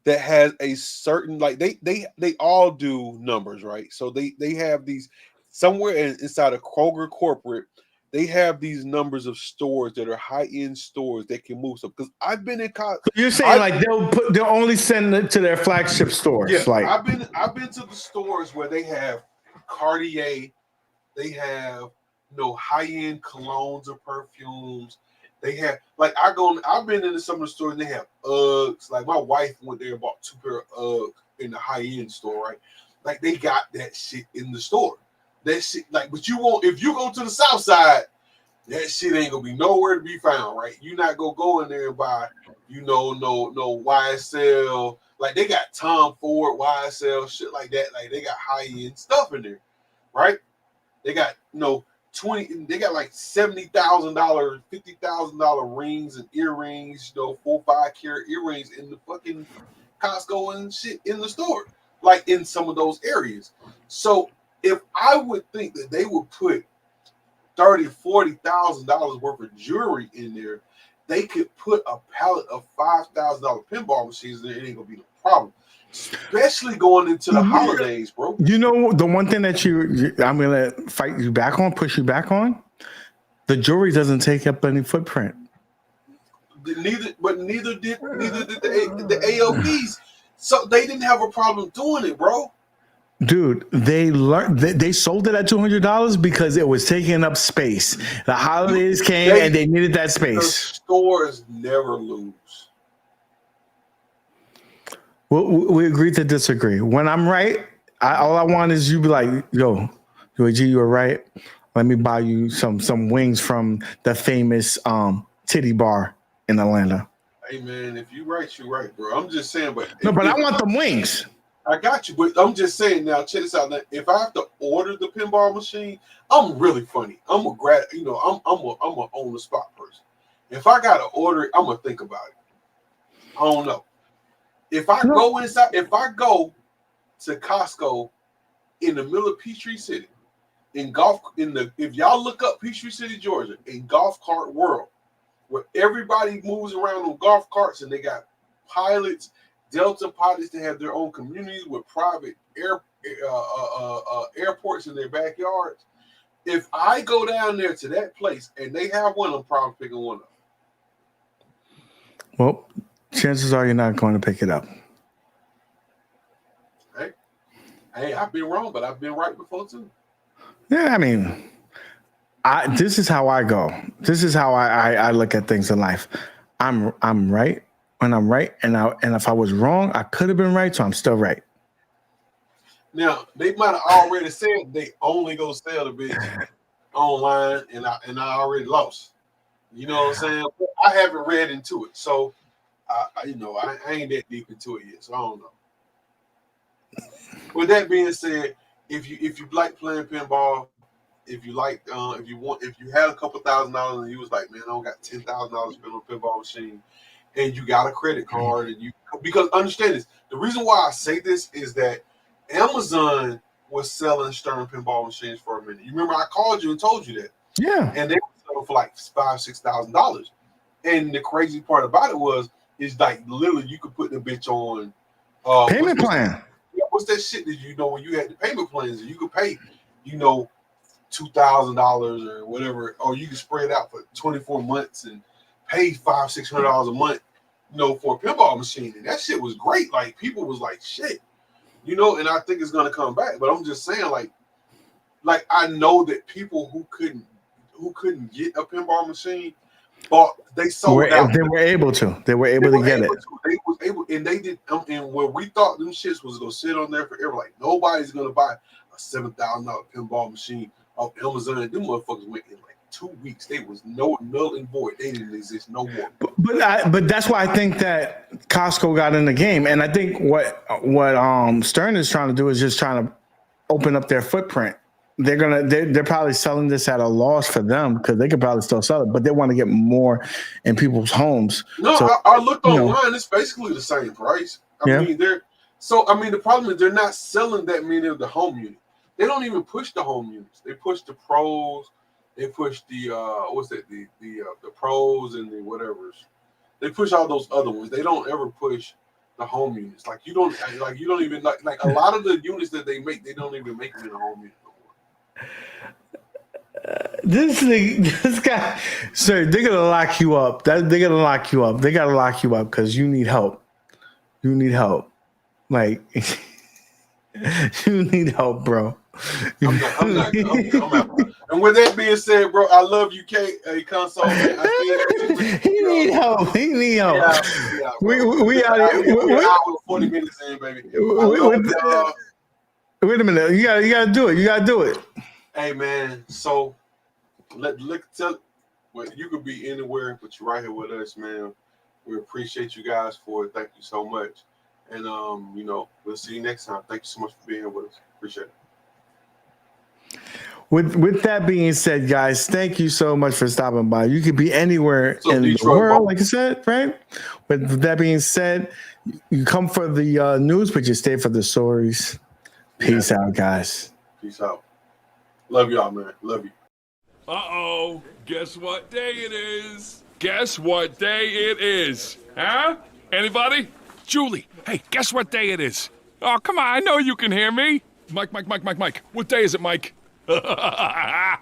that has a certain, like they all do numbers, right? So they have these somewhere inside of Kroger corporate. They have these numbers of stores that are high-end stores that can move stuff. Because I've been in college. So you're saying they'll only send it to their flagship stores. Yeah, like I've been to the stores where they have Cartier, they have high-end colognes or perfumes. They have I've been into some of the stores and they have Uggs. Like my wife went there and bought 2 pair of Uggs in the high-end store, right? Like they got that shit in the store. That shit, but you won't, if you go to the South Side, that shit ain't gonna be nowhere to be found, right? You're not gonna go in there and buy, no YSL. Like they got Tom Ford, YSL, shit like that. Like they got high-end stuff in there, right? They got they got like $70,000, $50,000 rings and earrings, 4-5 carat earrings in the fucking Costco and shit in the store, like in some of those areas. So if I would think that they would put $30,000-$40,000 worth of jewelry in there, they could put a pallet of $5,000 pinball machines in there. It ain't gonna be no problem, especially going into the holidays, bro. The one thing that I'm gonna push you back on, the jewelry doesn't take up any footprint. Neither did the ALPs. So they didn't have a problem doing it, bro. Dude, they sold it at $200 because it was taking up space. The holidays came and they needed that space. The stores never lose. We agreed to disagree. When I'm right, all I want is you be like, yo, G, you were right. Let me buy you some wings from the famous titty bar in Atlanta. Hey man, if you right, you're right, bro. I'm just saying, but I want them wings. I got you, but I'm just saying now. Check this out. Now, if I have to order the pinball machine, I'm really funny. I'm a on the spot person. If I gotta order it, I'm gonna think about it. I don't know. If I go to Costco in the middle of Peachtree City, if y'all look up Peachtree City, Georgia, in golf cart world, where everybody moves around on golf carts and they got pilots, Delta pilots, they have their own communities with private airports in their backyards. If I go down there to that place and they have one, I'm probably picking one up. Well, chances are you're not going to pick it up. Hey, I've been wrong, but I've been right before too. Yeah, I mean, this is how I go. This is how I look at things in life. I'm right when I'm right, and if I was wrong, I could have been right, so I'm still right. Now they might have already said they only go sell the bitch online, and I already lost. You know what I'm saying? I haven't read into it, so I ain't that deep into it yet, so I don't know. With that being said, if you like playing pinball, if you had a couple $1,000 and you was like, man, I don't got $10,000 spent on a pinball machine, and you got a credit card, and because understand this, the reason why I say this is that Amazon was selling Stern pinball machines for a minute. You remember I called you and told you that? Yeah. And they were selling for like $5,000-$6,000. And the crazy part about it is like literally you could put the bitch on payment plan. What's that shit that when you had the payment plans and you could pay, $2,000 or whatever, or you could spread out for 24 months and pay $500-$600 a month, for a pinball machine. And that shit was great. Like people was like, shit, and I think it's gonna come back. But I'm just saying, like I know that people who couldn't get a pinball machine, they sold out. They were able to. They were able to get it. They was able, and they did. And where we thought them shits was gonna sit on there forever, like nobody's gonna buy a $7,000 pinball machine off Amazon. Them motherfuckers went in like 2 weeks. They was null and void. They didn't exist no more. But that's why I think that Costco got in the game, and I think what Stern is trying to do is just trying to open up their footprint. They're probably selling this at a loss for them because they could probably still sell it, but they want to get more in people's homes. No, so, I looked online. It's basically the same price. I mean, the problem is they're not selling that many of the home units. They don't even push the home units. They push the pros. They push the the pros and the whatevers. They push all those other ones. They don't ever push the home units. Like you don't even like a lot of the units that they make. They don't even make them in the home unit. This guy, sir, they're gonna lock you up. They're gonna lock you up. They gotta lock you up because you need help. You need help. Like you need help, bro. I'm not. And with that being said, bro, I love you, a console. Man. He need help. He need help. Yeah, we out here. We're 40 minutes in, baby. Wait a minute. You gotta do it. You gotta do it. Hey man, so you could be anywhere, but you're right here with us, man. We appreciate you guys for it. Thank you so much. And we'll see you next time. Thank you so much for being here with us. Appreciate it. With that being said, guys, thank you so much for stopping by. You could be anywhere in the world, like I said, right? With that being said, you come for the news, but you stay for the stories. Peace out, guys. Peace out. Love y'all, man. Love you. Uh-oh. Guess what day it is? Guess what day it is? Huh? Anybody? Julie, hey, guess what day it is? Oh, come on. I know you can hear me. Mike. What day is it, Mike?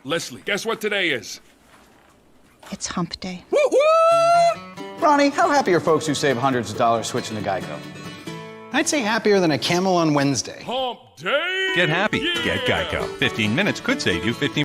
Leslie, guess what today is? It's hump day. Woo-woo! Ronnie, how happy are folks who save hundreds of dollars switching to Geico? I'd say happier than a camel on Wednesday. Hump day! Get happy. Yeah. Get Geico. 15 minutes could save you 15